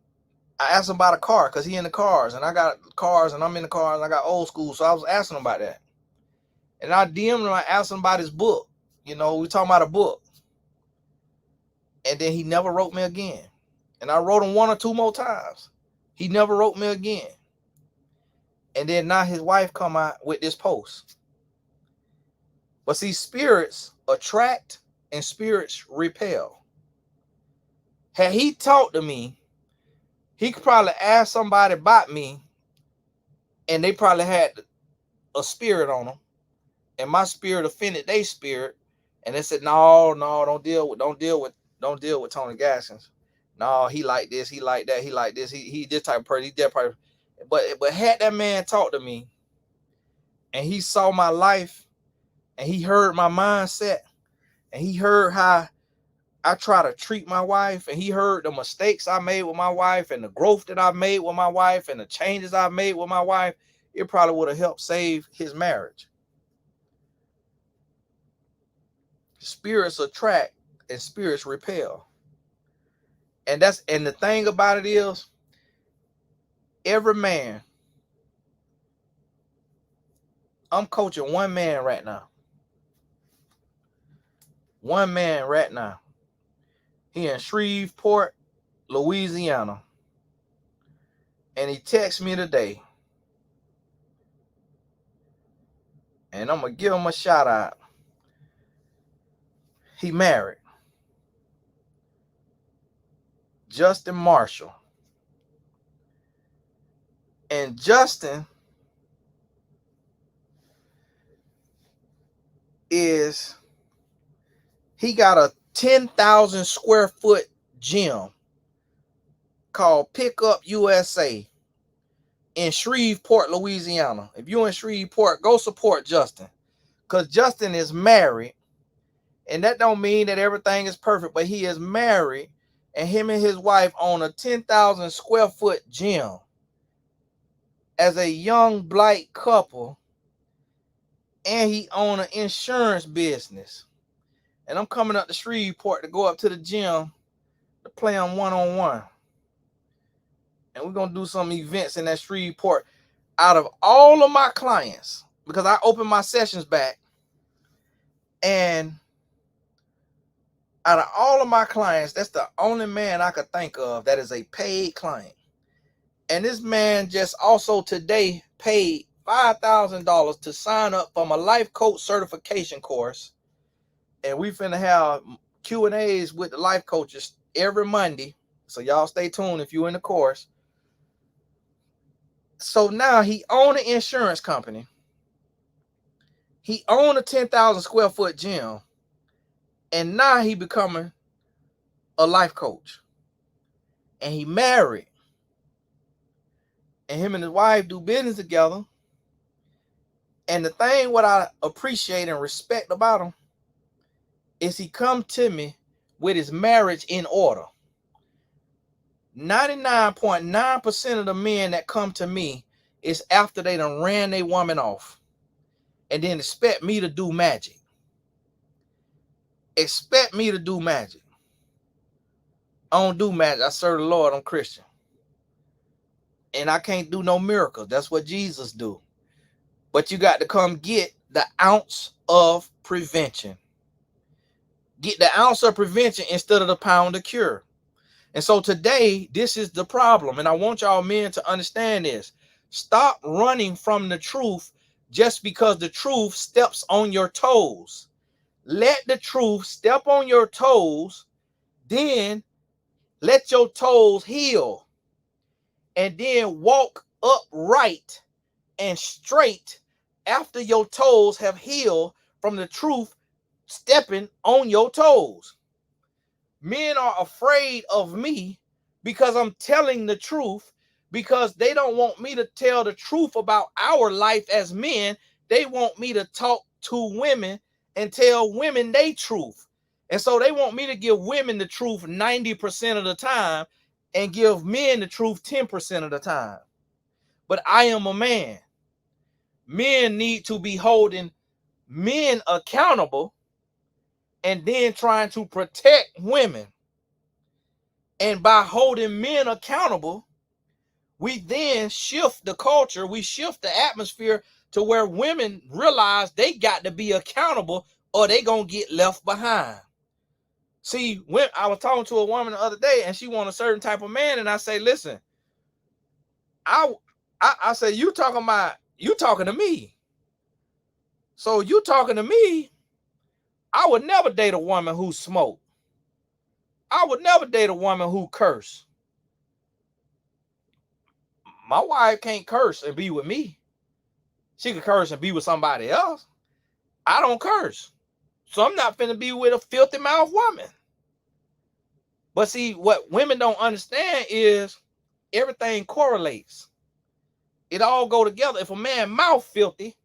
I asked him about a car because he in the cars. And I got cars and I'm in the cars. And I got old school. So I was asking him about that. And I DM'd him. I asked him about his book. You know, we talking about a book. And then he never wrote me again. And I wrote him 1 or 2 more times. He never wrote me again. And then now his wife come out with this post. But see, spirits attract and spirits repel. Had he talked to me, he could probably ask somebody about me, and they probably had a spirit on them, and my spirit offended their spirit, and they said, no, don't deal with Tony Gaskins. No, he like this, he like that, he like this, he this type of person, he that person. But had that man talk to me, and he saw my life, and he heard my mindset, and he heard how I try to treat my wife, and he heard the mistakes I made with my wife and the growth that I made with my wife and the changes I made with my wife, it probably would have helped save his marriage. Spirits attract and spirits repel. And the thing about it is, every man, I'm coaching one man right now. One man right now. He in Shreveport, Louisiana. And he texted me today. And I'm going to give him a shout out. He married. Justin Marshall. And Justin he got a 10,000 square foot gym called Pickup USA in Shreveport, Louisiana. If you're in Shreveport, go support Justin, because Justin is married, and that don't mean that everything is perfect, but he is married, and him and his wife own a 10,000 square foot gym as a young black couple, and he own an insurance business. And I'm coming up to Shreveport to go up to the gym to play on one-on-one. And we're going to do some events in that Shreveport. Out of all of my clients, because I opened my sessions back, and out of all of my clients, that's the only man I could think of that is a paid client. And this man just also today paid $5,000 to sign up for my life coach certification course. And we finna have Q&As with the life coaches every Monday. So y'all stay tuned if you're in the course. So now he owned an insurance company. He owned a 10,000 square foot gym. And now he becoming a life coach. And he married. And him and his wife do business together. And the thing what I appreciate and respect about him is he come to me with his marriage in order. 99.9% of the men that come to me is after they done ran their woman off and then expect me to do magic. Expect me to do magic. I don't do magic. I serve the Lord. I'm Christian. And I can't do no miracles. That's what Jesus do. But you got to come get the ounce of prevention. Get the ounce of prevention instead of the pound of cure. And so today, this is the problem. And I want y'all men to understand this. Stop running from the truth just because the truth steps on your toes. Let the truth step on your toes. Then let your toes heal. And then walk upright and straight after your toes have healed from the truth stepping on your toes. Men are afraid of me because I'm telling the truth, because they don't want me to tell the truth about our life as men. They want me to talk to women and tell women their truth. And so they want me to give women the truth 90% of the time and give men the truth 10% of the time. But I am a man. Men need to be holding men accountable and then trying to protect women. And by holding men accountable, we then shift the culture, we shift the atmosphere to where women realize they got to be accountable or they gonna get left behind. See, when I was talking to a woman the other day and she want a certain type of man, and I say, listen, I say, you talking to me. So you talking to me, I would never date a woman who smoked. I would never date a woman who curse. My wife can't curse and be with me. She can curse and be with somebody else. I don't curse. So I'm not finna be with a filthy mouth woman. But see, what women don't understand is everything correlates. It all go together. If a man mouth filthy,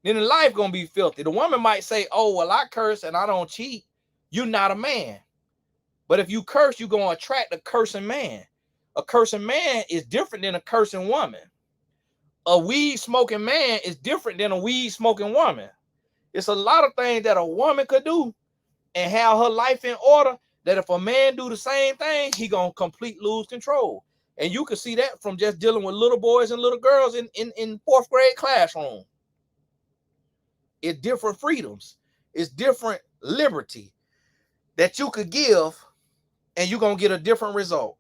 then the life gonna be filthy. The woman might say, oh, well, I curse and I don't cheat. You're not a man. But if you curse, you're gonna attract a cursing man. A cursing man is different than a cursing woman. A weed smoking man is different than a weed smoking woman. It's a lot of things that a woman could do and have her life in order, that if a man do the same thing, he gonna completely lose control. And you can see that from just dealing with little boys and little girls in fourth grade classroom. It's different freedoms. It's different liberty that you could give, and you're gonna get a different result.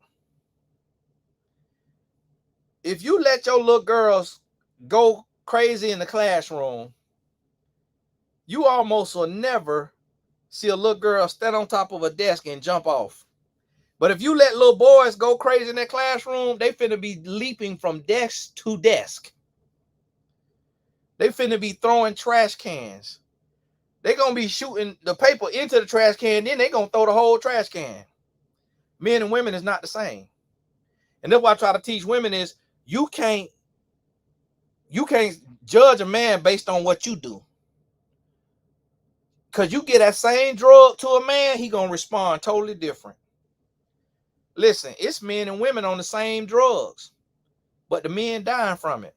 If you let your little girls go crazy in the classroom, you almost will never see a little girl stand on top of a desk and jump off. But if you let little boys go crazy in their classroom, they finna be leaping from desk to desk. They finna be throwing trash cans. They gonna be shooting the paper into the trash can, then they gonna throw the whole trash can. Men and women is not the same. And that's why I try to teach women is you can't judge a man based on what you do. Because you get that same drug to a man, he gonna respond totally different. Listen, it's men and women on the same drugs, but the men dying from it.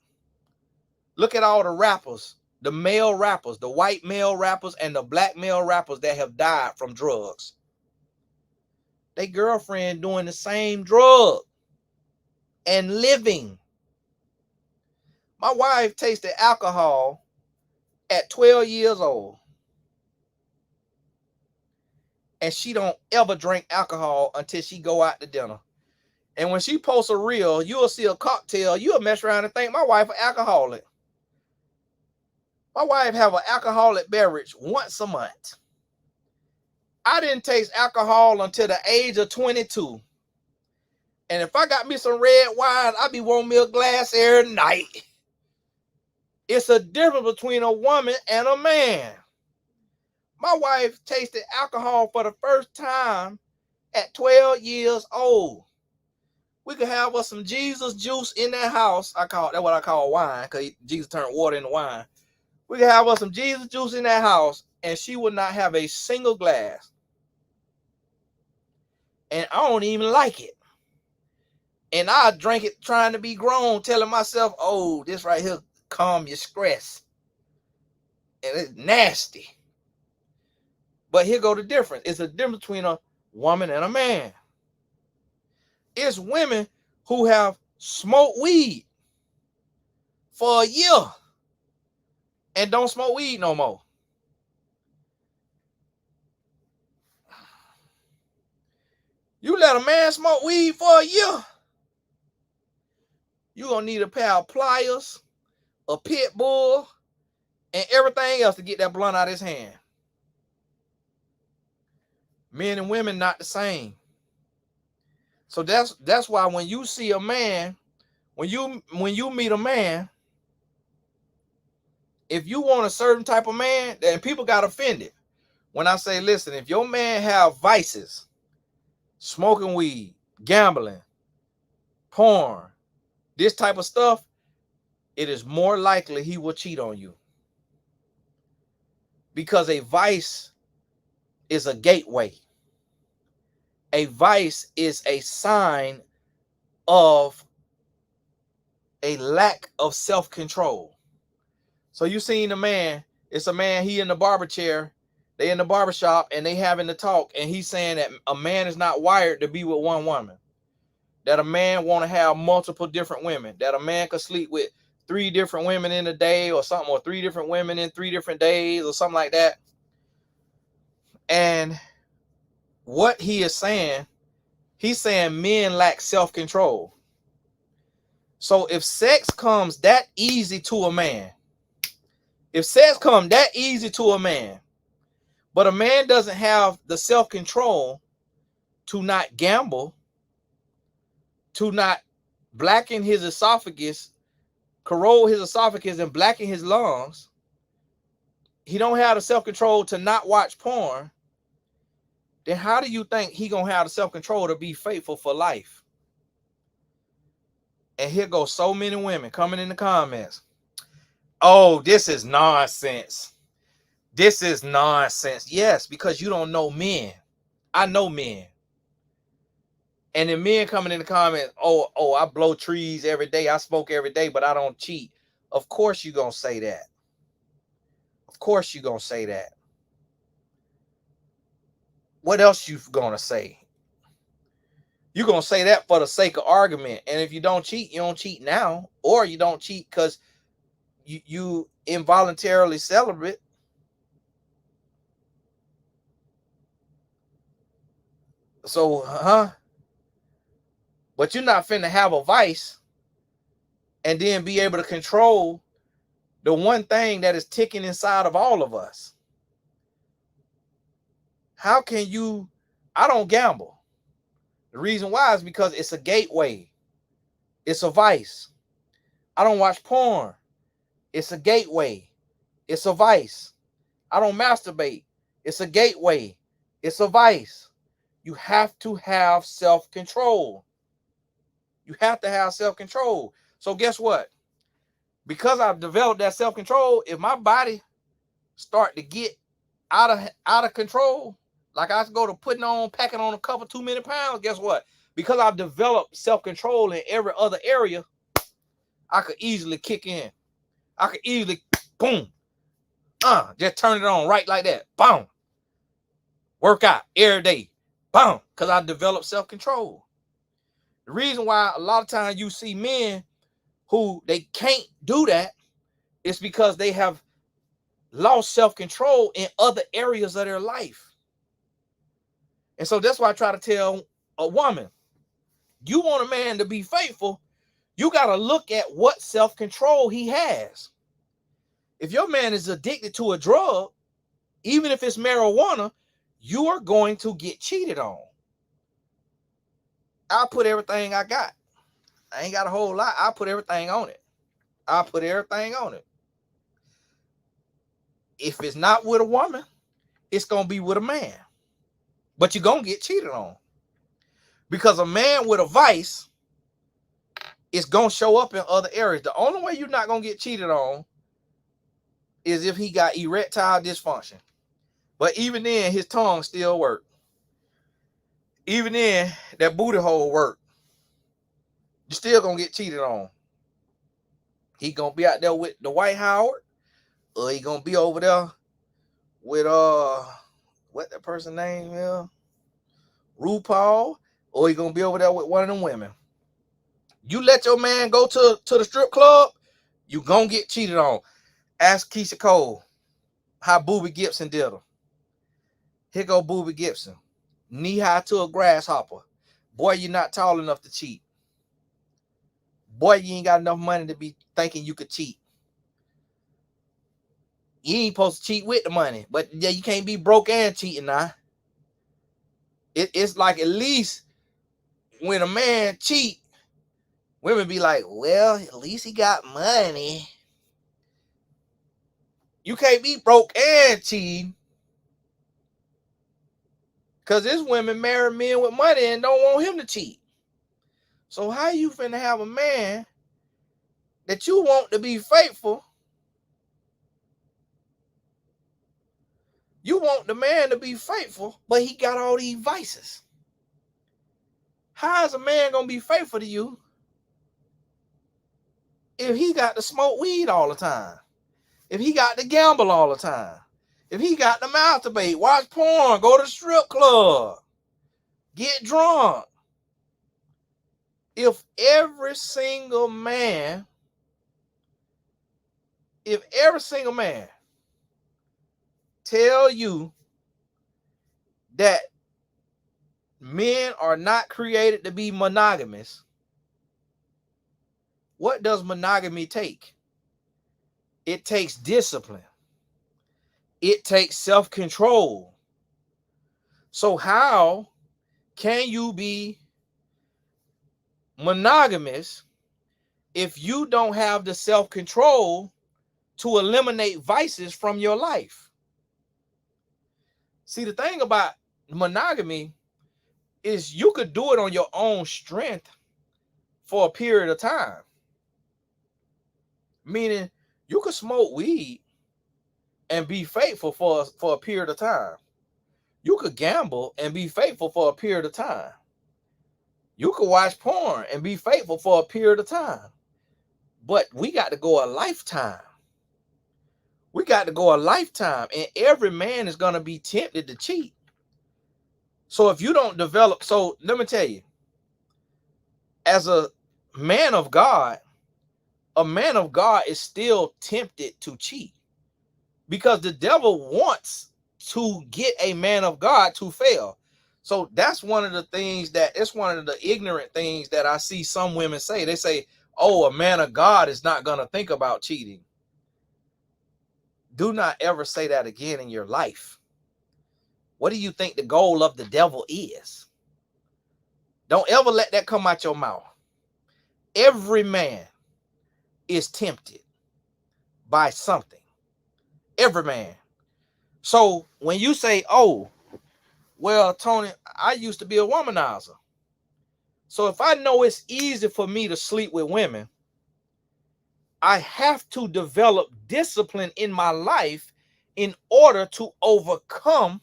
Look at all the rappers, the male rappers, the white male rappers and the black male rappers that have died from drugs. They girlfriend doing the same drug and living. My wife tasted alcohol at 12 years old. And she don't ever drink alcohol until she go out to dinner. And when she posts a reel, you'll see a cocktail. You'll mess around and think my wife an alcoholic. My wife have an alcoholic beverage once a month. I didn't taste alcohol until the age of 22. And if I got me some red wine, I be wanting me a glass every night. It's a difference between a woman and a man. My wife tasted alcohol for the first time at 12 years old. We could have us some Jesus juice in that house. That's what I call wine, because Jesus turned water into wine. We could have us some Jesus juice in that house, and she would not have a single glass. And I don't even like it. And I drank it trying to be grown, telling myself, oh, this right here calm your stress. And it's nasty. But here go the difference. It's a difference between a woman and a man. It's women who have smoked weed for a year and don't smoke weed no more. You let a man smoke weed for a year, you're going to need a pair of pliers, a pit bull, and everything else to get that blunt out of his hand. Men and women not the same. So that's why when you see a man, when you meet a man, if you want a certain type of man, then people got offended when I say, listen, if your man have vices, smoking weed, gambling, porn, this type of stuff, it is more likely he will cheat on you. Because a vice is a gateway. A vice is a sign of a lack of self-control. So you seen a man, it's a man, he in the barber chair, they in the barber shop, and they having the talk, and he's saying that a man is not wired to be with one woman. That a man want to have multiple different women. That a man could sleep with 3 different women in a day or something, or 3 different women in 3 different days or something like that. And what he is saying, he's saying men lack self-control. So if sex comes that easy to a man, but a man doesn't have the self-control to not gamble, to not blacken his esophagus, corrode his esophagus and blacken his lungs, he don't have the self-control to not watch porn, then how do you think he gonna have the self-control to be faithful for life? And here goes so many women coming in the comments. Oh, this is nonsense. This is nonsense. Yes, because you don't know men. I know men. And then men coming in the comments, oh, I blow trees every day, I smoke every day, but I don't cheat. Of course you're gonna say that. Of course you're gonna say that. What else you gonna say? You're gonna say that for the sake of argument. And if you don't cheat, you don't cheat now, or you don't cheat because you involuntarily celibate. So, but you're not finna have a vice and then be able to control the one thing that is ticking inside of all of us. How can you? I don't gamble. The reason why is because it's a gateway. It's a vice. I don't watch porn. It's a gateway. It's a vice. I don't masturbate. It's a gateway. It's a vice. You have to have self-control. You have to have self-control. So guess what? Because I've developed that self-control, if my body start to get out of control, like I go to packing on a couple too many pounds, guess what? Because I've developed self-control in every other area, I could easily kick in. I could easily, boom, just turn it on right like that. Boom. Work out every day. Boom. Because I developed self-control. The reason why a lot of times you see men who they can't do that is because they have lost self-control in other areas of their life. And so that's why I try to tell a woman, you want a man to be faithful, you got to look at what self-control he has. If your man is addicted to a drug, even if it's marijuana, you are going to get cheated on. I'll put everything I got. I ain't got a whole lot. I'll put everything on it. I'll put everything on it. If it's not with a woman, it's going to be with a man. But you're going to get cheated on. Because a man with a vice is going to show up in other areas. The only way you're not going to get cheated on is if he got erectile dysfunction. But even then, his tongue still work. Even then, that booty hole work. You're still going to get cheated on. He going to be out there with the White Howard, or he going to be over there with, what that person name is? RuPaul, or he going to be over there with one of them women. You let your man go to the strip club, you going to get cheated on. Ask Keisha Cole how Boobie Gibson did her. Here go Boobie Gibson. Knee high to a grasshopper. Boy, you're not tall enough to cheat. Boy, you ain't got enough money to be thinking you could cheat. You ain't supposed to cheat with the money. But yeah, you can't be broke and cheating now. It's like at least when a man cheat, women be like, well, at least he got money. You can't be broke and cheating. Because there's women marry men with money and don't want him to cheat. So how you finna have a man that you want to be faithful? You want the man to be faithful, but he got all these vices. How is a man going to be faithful to you if he got to smoke weed all the time? If he got to gamble all the time? If he got to masturbate, watch porn, go to the strip club, get drunk? If every single man tell you that men are not created to be monogamous, what does monogamy take? It takes discipline. It takes self-control. So how can you be monogamous if you don't have the self-control to eliminate vices from your life? See, the thing about monogamy is you could do it on your own strength for a period of time. Meaning you could smoke weed and be faithful for a period of time. You could gamble and be faithful for a period of time. You could watch porn and be faithful for a period of time. But we got to go a lifetime. We got to go a lifetime. And every man is going to be tempted to cheat. So if you don't develop, so let me tell you, as a man of God is still tempted to cheat. Because the devil wants to get a man of God to fail. So that's one of the things it's one of the ignorant things that I see some women say. They say, oh, a man of God is not going to think about cheating. Do not ever say that again in your life. What do you think the goal of the devil is? Don't ever let that come out your mouth. Every man is tempted by something. Every man. So when you say, oh, well, Tony, I used to be a womanizer. So if I know it's easy for me to sleep with women, I have to develop discipline in my life in order to overcome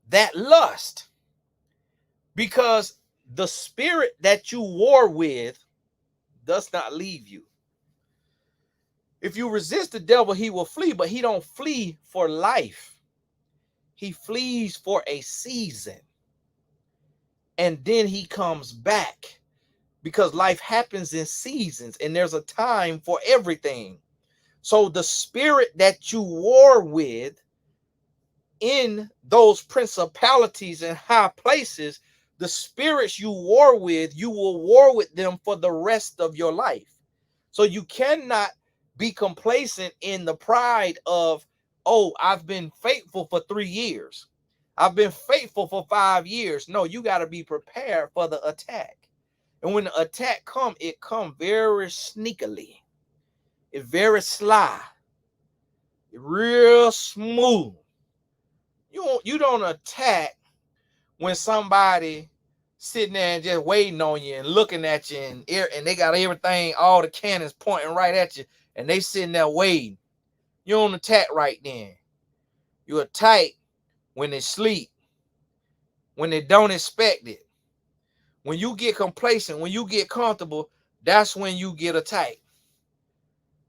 that lust. Because the spirit that you war with does not leave you. If you resist the devil, he will flee, but he don't flee for life. He flees for a season. And then he comes back, because life happens in seasons and there's a time for everything. So the spirit that you war with in those principalities and high places, the spirits you war with, you will war with them for the rest of your life. So you cannot be complacent in the pride of, oh, I've been faithful for 3 years. I've been faithful for 5 years. No, you got to be prepared for the attack. And when the attack come, it come very sneakily. It's very sly. It's real smooth. You don't attack when somebody sitting there and just waiting on you and looking at you and they got everything, all the cannons pointing right at you, and they sitting there waiting. You don't attack right then. You attack when they sleep, when they don't expect it. When you get complacent, when you get comfortable, that's when you get attacked.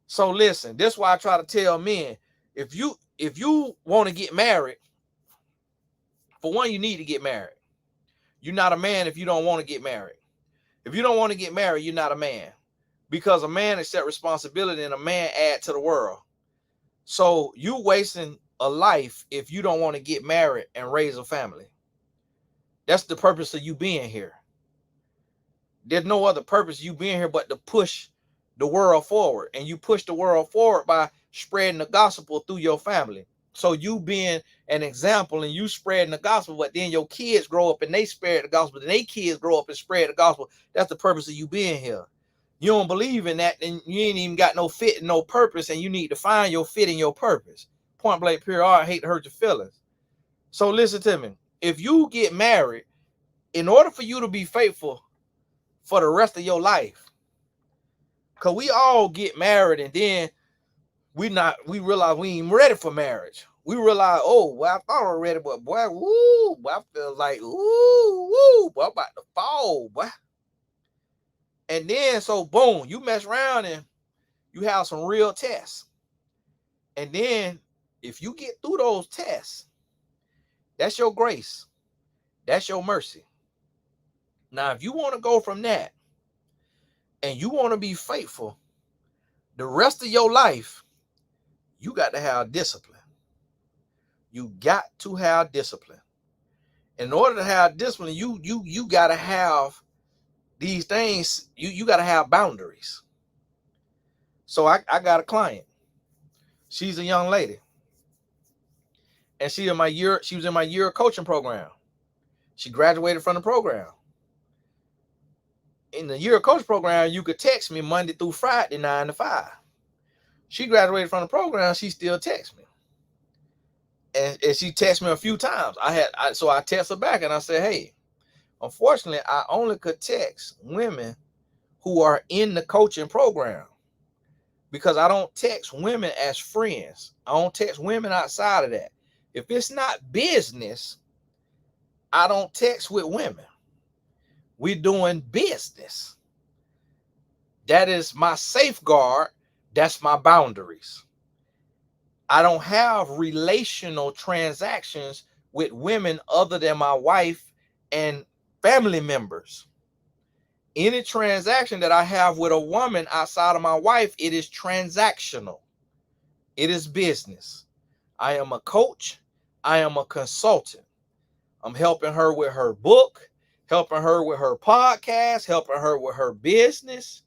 So listen, this is why I try to tell men, if you want to get married, for one, you need to get married. You're not a man if you don't want to get married. If you don't want to get married, you're not a man. Because a man accepts responsibility and a man adds to the world. So you wasting a life if you don't want to get married and raise a family. That's the purpose of you being here. There's no other purpose you being here but to push the world forward. And you push the world forward by spreading the gospel through your family. So you being an example and you spreading the gospel, but then your kids grow up and they spread the gospel, and their kids grow up and spread the gospel. That's the purpose of you being here. You don't believe in that, then you ain't even got no fit and no purpose, and you need to find your fit and your purpose. Point blank period. I hate to hurt your feelings. So listen to me. If you get married, in order for you to be faithful for the rest of your life, because we all get married and then we realize we ain't ready for marriage. We realize, oh, well, I thought I was ready, but boy, woo, boy, I feel like, woo, boy, I'm about to fall, boy. And then, so boom, you mess around and you have some real tests. And then, if you get through those tests, that's your grace. That's your mercy. Now, if you want to go from that and you want to be faithful the rest of your life, you got to have discipline. You got to have discipline. In order to have discipline, you got to have these things. You got to have boundaries. So I got a client. She's a young lady. And she was in my year coaching program. She graduated from the program. In the year coach program, you could text me Monday through Friday, 9 to 5. She graduated from the program, she still texts me. And she texted me a few times. So I text her back and I said, hey, unfortunately, I only could text women who are in the coaching program, because I don't text women as friends. I don't text women outside of that. If it's not business, I don't text with women. We're doing business. That is my safeguard. That's my boundaries. I don't have relational transactions with women other than my wife and family members. Any transaction that I have with a woman outside of my wife, it is transactional. It is business. I am a coach. I am a consultant. I'm helping her with her book, helping her with her podcast, helping her with her business,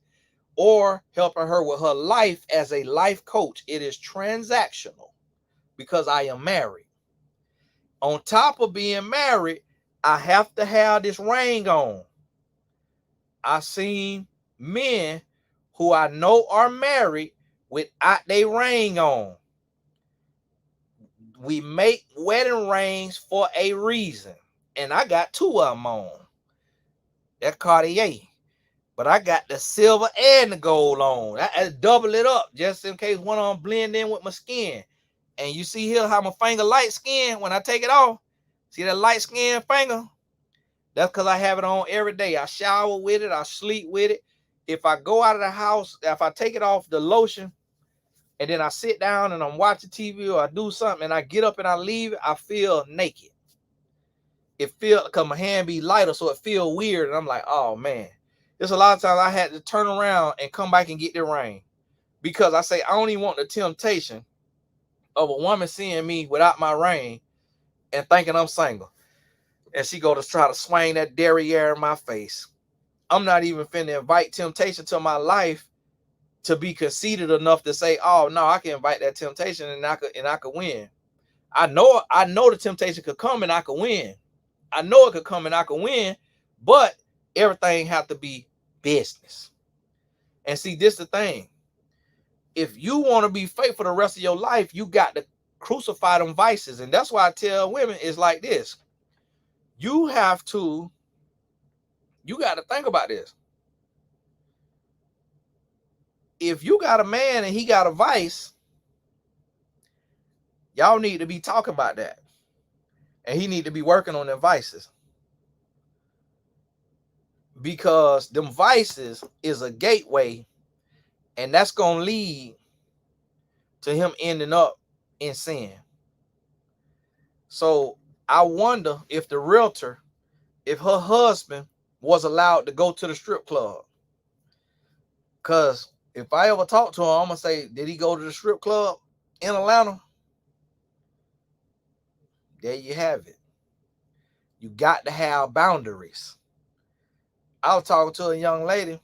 or helping her with her life as a life coach. It is transactional because I am married. On top of being married, I have to have this ring on. I've seen men who I know are married without their ring on. We make wedding rings for a reason. And I got 2 of them on. That's Cartier. But I got the silver and the gold on. I double it up just in case one of them blend in with my skin. And you see here how my finger light skin when I take it off. See that light skin finger? That's because I have it on every day. I shower with it. I sleep with it. If I go out of the house, if I take it off the lotion, and then I sit down and I'm watching TV or I do something and I get up and I leave, I feel naked. It feels because my hand be lighter, so it feel weird. And I'm like, oh man. There's a lot of times I had to turn around and come back and get the ring. Because I say I don't even want the temptation of a woman seeing me without my ring and thinking I'm single. And she go to try to swing that derriere in my face. I'm not even finna invite temptation to my life to be conceited enough to say, oh no, I can invite that temptation and I could win. I know the temptation could come and I could win. I know it could come and I could win, but everything have to be business. And see, this the thing. If you want to be faithful the rest of your life, you got to crucify them vices. And that's why I tell women it's like this. You got to think about this. If you got a man and he got a vice, y'all need to be talking about that. And he need to be working on them vices. Because them vices is a gateway, and that's going to lead to him ending up in sin. So I wonder if the realtor, if her husband was allowed to go to the strip club. Because if I ever talk to him, I'm going to say, did he go to the strip club in Atlanta? There you have it. You got to have boundaries. I was talking to a young lady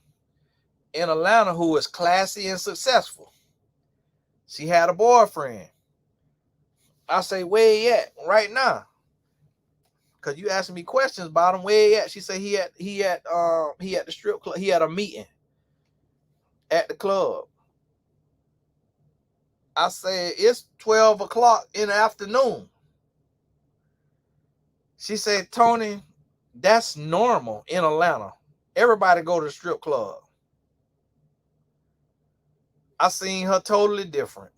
in Atlanta who was classy and successful. She had a boyfriend. I say, where he at right now? Cause you asking me questions about him. Where he at? She said he at the strip club. He had a meeting at the club. I said, it's 12 o'clock in the afternoon. She said, Tony, that's normal in Atlanta. Everybody go to the strip club. I seen her totally different.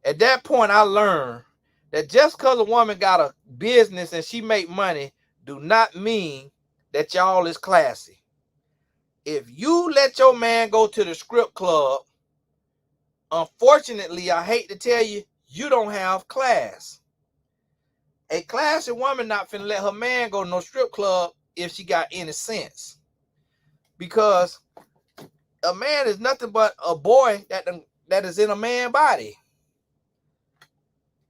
At that point, I learned that just because a woman got a business and she make money do not mean that y'all is classy. If you let your man go to the strip club, unfortunately, I hate to tell you, you don't have class. A classy woman not finna let her man go to no strip club if she got any sense. Because a man is nothing but a boy that is in a man's body.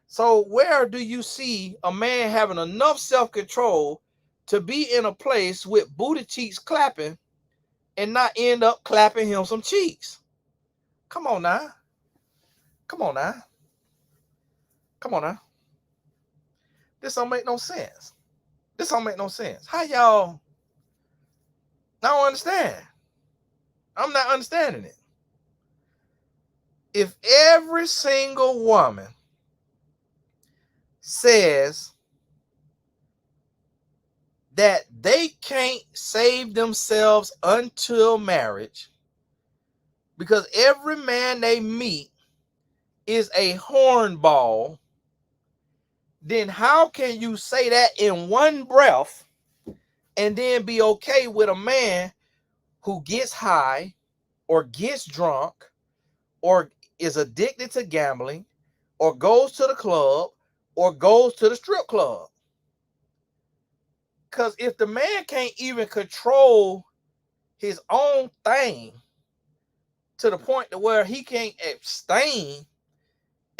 So where do you see a man having enough self-control to be in a place with booty cheeks clapping and not end up clapping him some cheeks? Come on now. Come on now. Come on now. This don't make no sense. This don't make no sense. How y'all? I don't understand. I'm not understanding it. If every single woman says that they can't save themselves until marriage because every man they meet is a hornball, then how can you say that in one breath and then be okay with a man who gets high or gets drunk or is addicted to gambling or goes to the club or goes to the strip club? Because if the man can't even control his own thing to the point to where he can't abstain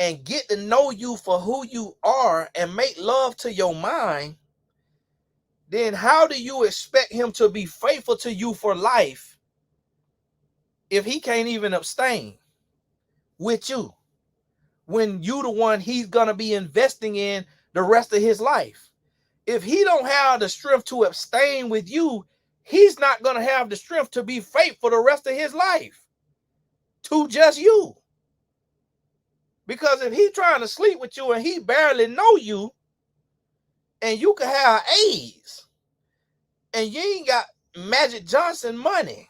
and get to know you for who you are and make love to your mind, then how do you expect him to be faithful to you for life if he can't even abstain with you when you the one he's gonna be investing in the rest of his life? If he don't have the strength to abstain with you, he's not gonna have the strength to be faithful the rest of his life to just you. Because if he trying to sleep with you and he barely know you, and you can have AIDS, and you ain't got Magic Johnson money,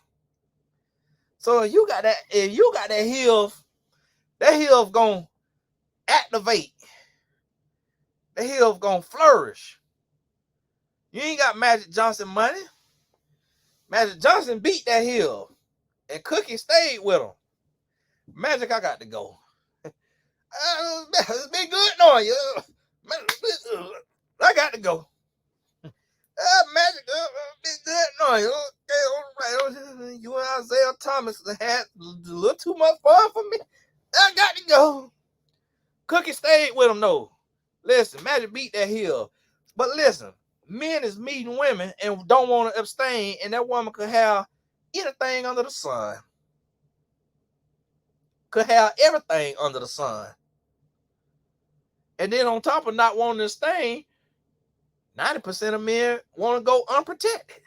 so if you got that health gonna activate. The health gonna flourish. You ain't got Magic Johnson money. Magic Johnson beat that hill, and Cookie stayed with him. Magic, I got to go. It's been good knowing you. I got to go. Magic, been good knowing you. Okay, all right. You and Isaiah Thomas had a little too much fun for me. I got to go. Cookie stayed with him, though. Listen, Magic beat that hill. But listen, men is meeting women and don't want to abstain, and that woman could have anything under the sun. Could have everything under the sun. And then on top of not wanting to stain, 90% of men want to go unprotected.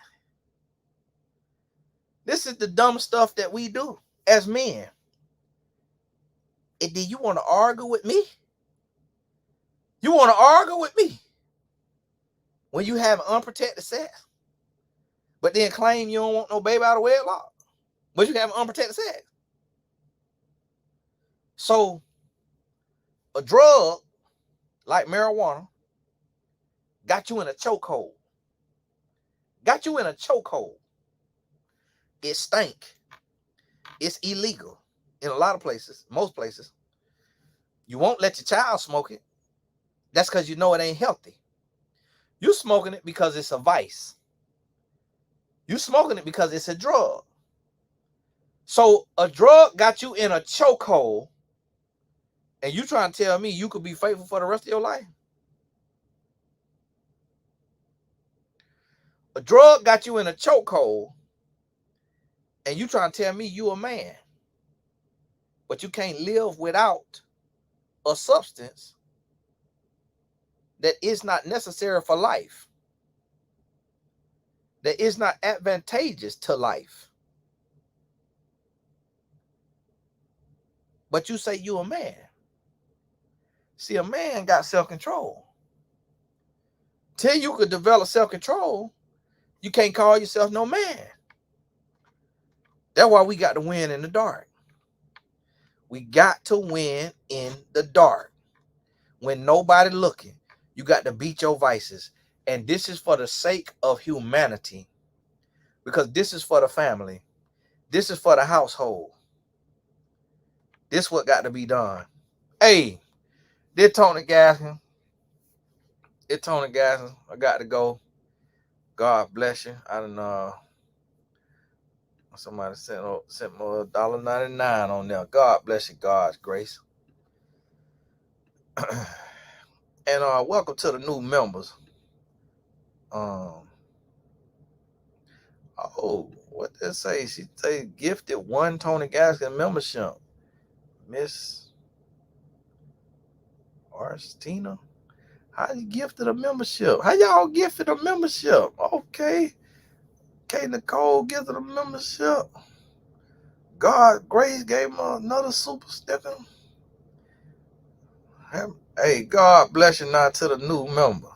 This is the dumb stuff that we do as men. And then you want to argue with me? You want to argue with me when you have unprotected sex, but then claim you don't want no baby out of wedlock, but you have unprotected sex? So a drug like marijuana got you in a chokehold. Got you in a chokehold. It stank. It's illegal in a lot of places, most places. You won't let your child smoke it. That's because you know it ain't healthy. You smoking it because it's a vice. You smoking it because it's a drug. So a drug got you in a chokehold, and you trying to tell me you could be faithful for the rest of your life? A drug got you in a chokehold, and you trying to tell me you a man, but you can't live without a substance that is not necessary for life, that is not advantageous to life. But you say you a man. See, a man got self-control. Till you could develop self-control, you can't call yourself no man. That's why we got to win in the dark. We got to win in the dark. When nobody looking, you got to beat your vices. And this is for the sake of humanity. Because this is for the family. This is for the household. This what got to be done. Hey, this Tony Gaskin. It's Tony Gaskin. I got to go. God bless you. I don't know. Somebody sent me $1.99 on there. God bless you, God's grace. And welcome to the new members. Oh, what did it say? She say gifted one Tony Gaskin membership. Miss Arstina. How you gifted a membership? How y'all gifted a membership? Okay. K. Nicole gifted a membership. God Grace gave him another super sticker. Hey, God bless you now to the new member.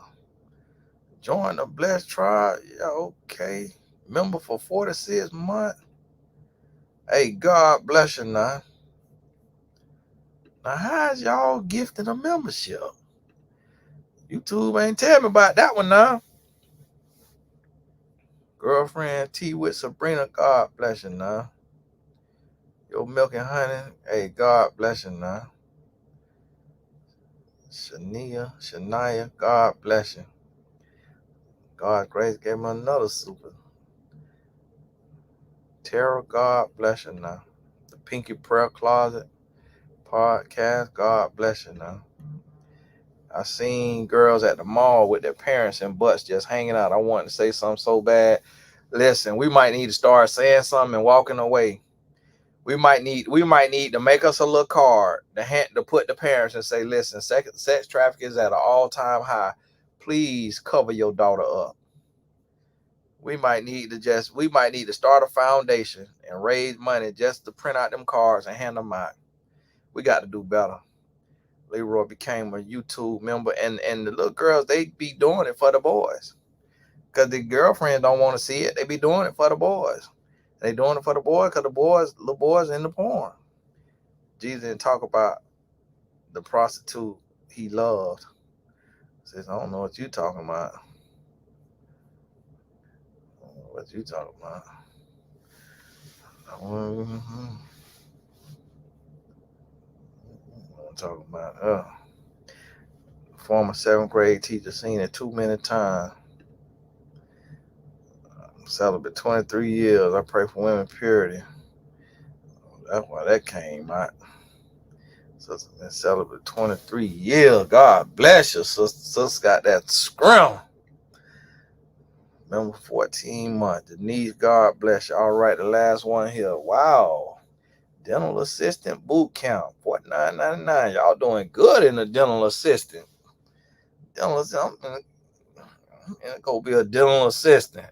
Join the blessed tribe. Yeah, okay. Member for 46 months. Hey, God bless you now. Now, how's y'all gifting a membership? YouTube ain't tell me about that one now. Girlfriend T with Sabrina, God bless you now. Your milk and honey, hey, God bless you now. Shania, God bless you. God grace gave me another super. Tara, God bless you now. The Pinky Prayer Closet podcast, God bless you now. I seen girls at the mall with their parents and butts just hanging out. I wanted to say something so bad. Listen, we might need to start saying something and walking away. We might need to make us a little card to put the parents and say, listen, sex trafficking is at an all-time high. Please cover your daughter up. We might need to start a foundation and raise money just to print out them cards and hand them out. We got to do better. Leroy became a YouTube member, and the little girls, they be doing it for the boys. Because the girlfriends don't want to see it. They be doing it for the boys. They doing it for the boys because the little boys in the porn. Jesus didn't talk about the prostitute he loved. Says, I don't know what you talking about. What you talking about? I'm talking about former 7th grade teacher seen it too many times. Celibate 23 years. I pray for women purity. That's why that came out. Sister been celibate 23 years. God bless you. Sister got that scrum. Remember 14 months. Denise, God bless you. All right, the last one here. Wow. Dental assistant boot camp, $49.99. Y'all doing good in the dental assistant. Dental assistant. I'm gonna be a dental assistant.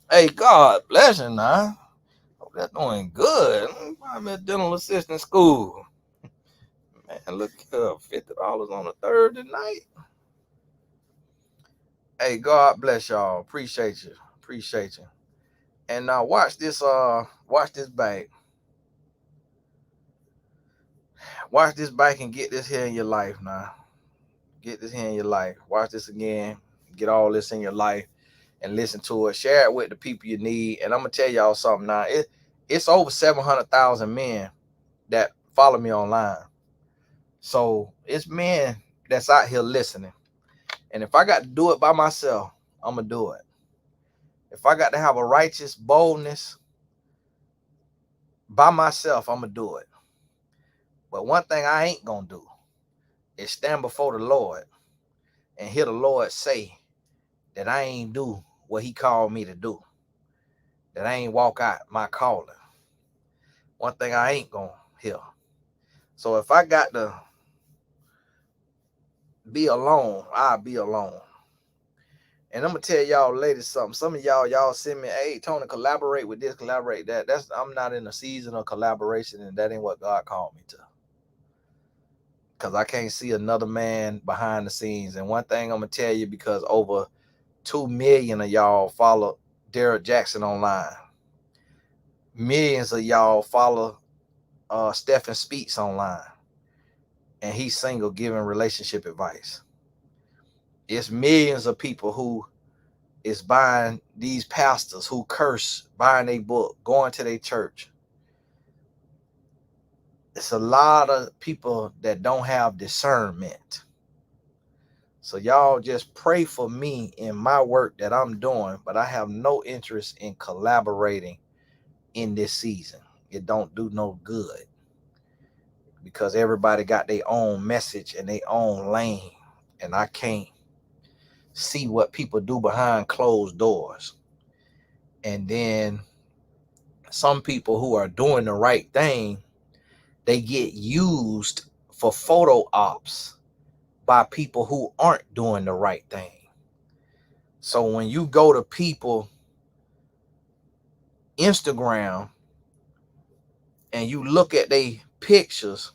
Hey, God bless you now. Hope they're doing good. I'm at dental assistant school. Man, look here, $50 on a Thursday night. Hey, God bless y'all. Appreciate you. Appreciate you. And now watch this back. Watch this back and get this here in your life now. Get this here in your life. Watch this again. Get all this in your life and listen to it. Share it with the people you need. And I'm gonna tell y'all something now. It's over 700,000 men that follow me online. So it's men that's out here listening. And if I got to do it by myself, I'm gonna do it. If I got to have a righteous boldness by myself, I'm gonna do it. But one thing I ain't gonna do is stand before the Lord and hear the Lord say that I ain't do what he called me to do, that I ain't walk out my calling. One thing I ain't gonna hear. So if I got to be alone, I'll be alone. And I'm gonna tell y'all ladies something. Some of y'all send me, hey Tony, collaborate with this, collaborate that. I'm not in a season of collaboration, and that ain't what God called me to. Because I can't see another man behind the scenes. And one thing I'm gonna tell you, because over 2 million of y'all follow Derek Jackson online. Millions of y'all follow Stephen Speaks online. And he's single, giving relationship advice. It's millions of people who is buying these pastors who curse, buying a book, going to their church. It's a lot of people that don't have discernment. So y'all just pray for me in my work that I'm doing, but I have no interest in collaborating in this season. It don't do no good because everybody got their own message and their own lane, and I can't see what people do behind closed doors. And then some people who are doing the right thing, they get used for photo ops by people who aren't doing the right thing. So when you go to people Instagram and you look at their pictures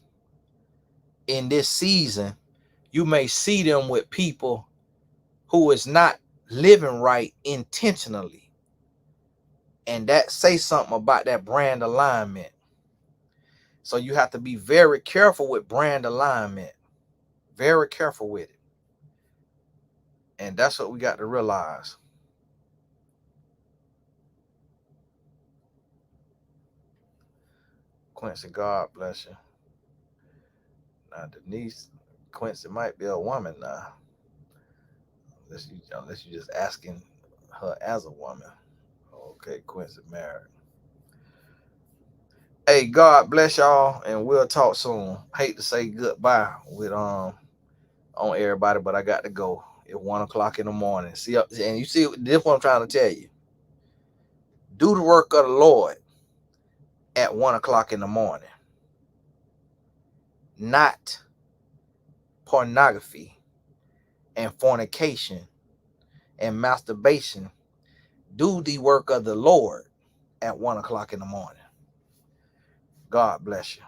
in this season, you may see them with people who is not living right intentionally. And that say something about that brand alignment. So you have to be very careful with brand alignment. Very careful with it. And that's what we got to realize. Quincy, God bless you. Now Denise, Quincy might be a woman now. Unless you just asking her as a woman. Okay, Quincy married. Hey, God bless y'all, and we'll talk soon. Hate to say goodbye with on everybody, but I got to go. It's 1:00 in the morning. See, and you see, this is what I'm trying to tell you. Do the work of the Lord at 1:00 in the morning, not pornography and fornication and masturbation. Do the work of the Lord at 1:00 in the morning. God bless you.